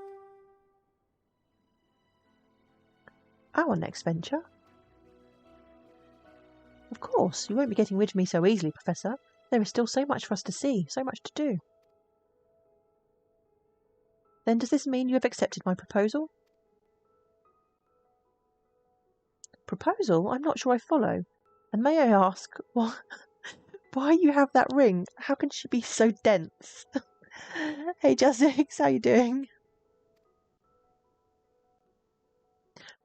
Our next venture? Of course, you won't be getting rid of me so easily, Professor. There is still so much for us to see, so much to do. Then does this mean you have accepted my proposal? Proposal? I'm not sure I follow. And may I ask, why you have that ring? How can she be so dense? Hey, Jasix, how you doing?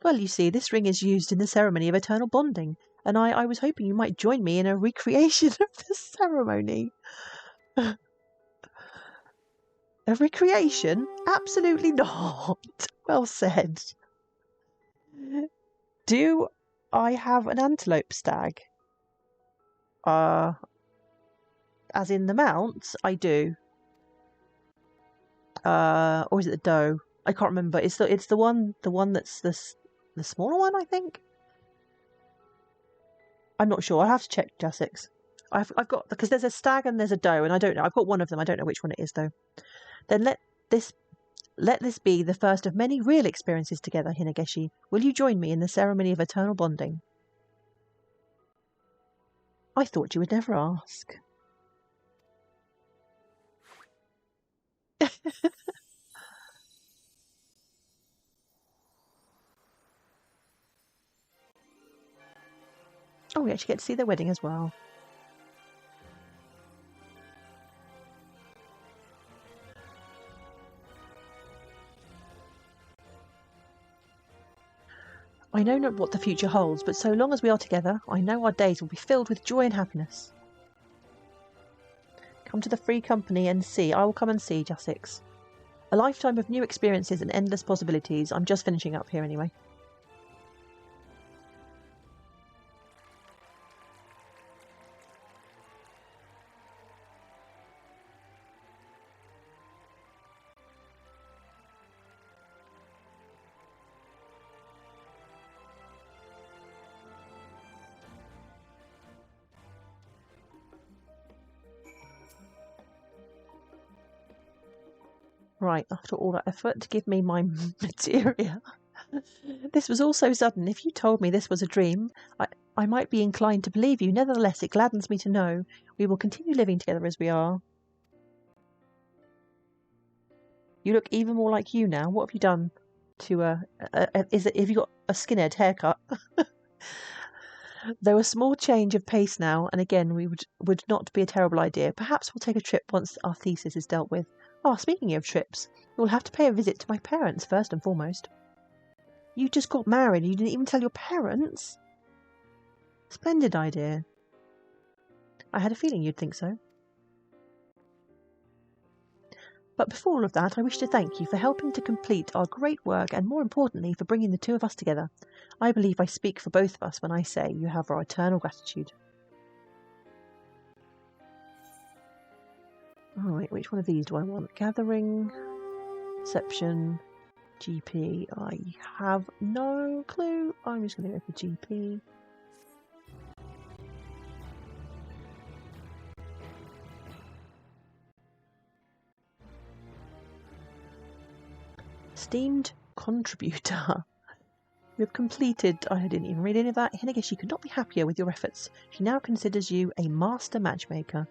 Well, you see, this ring is used in the ceremony of eternal bonding, and I was hoping you might join me in a recreation of the ceremony. A recreation? Absolutely not. Well said. Do I have an antelope stag? As in the mount? I do. Or is it the doe? I can't remember. It's the one that's the smaller one, I think. I'm not sure. I'll have to check, Jasix. I've got, because there's a stag and there's a doe, and I don't know. I've got one of them. I don't know which one it is though. Then let this be the first of many real experiences together, Hinageshi. Will you join me in the ceremony of eternal bonding? I thought you would never ask. Oh, we actually get to see their wedding as well. I know not what the future holds, but so long as we are together, I know our days will be filled with joy and happiness. Come to the free company and see. I will come and see, Jasix. A lifetime of new experiences and endless possibilities. I'm just finishing up here anyway. Right, after all that effort to give me my materia. This was all so sudden. If you told me this was a dream, I might be inclined to believe you. Nevertheless, it gladdens me to know we will continue living together as we are. You look even more like you now. What have you done to have you got a skinhead haircut? Though a small change of pace now, and again, would not be a terrible idea. Perhaps we'll take a trip once our thesis is dealt with. Ah, speaking of trips, you'll have to pay a visit to my parents first and foremost. You just got married and you didn't even tell your parents? Splendid idea. I had a feeling you'd think so. But before all of that, I wish to thank you for helping to complete our great work and, more importantly, for bringing the two of us together. I believe I speak for both of us when I say you have our eternal gratitude. Alright, which one of these do I want? Gathering, Perception, GP. I have no clue. I'm just going to go for GP. Esteemed contributor. You have completed. I didn't even read any of that. Hinageshi could not be happier with your efforts. She now considers you a master matchmaker.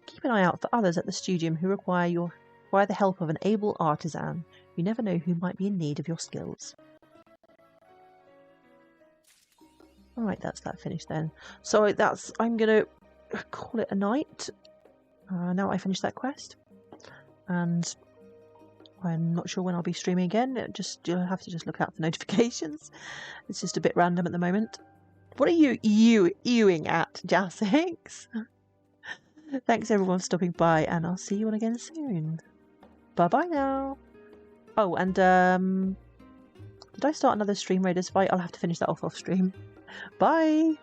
Keep an eye out for others at the studium who require the help of an able artisan. You never know who might be in need of your skills. Alright, that's that finished then. So I'm going to call it a night. Now I finished that quest. And I'm not sure when I'll be streaming again. You'll have to just look out for notifications. It's just a bit random at the moment. What are you ewing at, Jasix? Thanks everyone for stopping by, and I'll see you all again soon. Bye bye now. Oh, and did I start another Stream Raiders fight? I'll have to finish that off stream. Bye!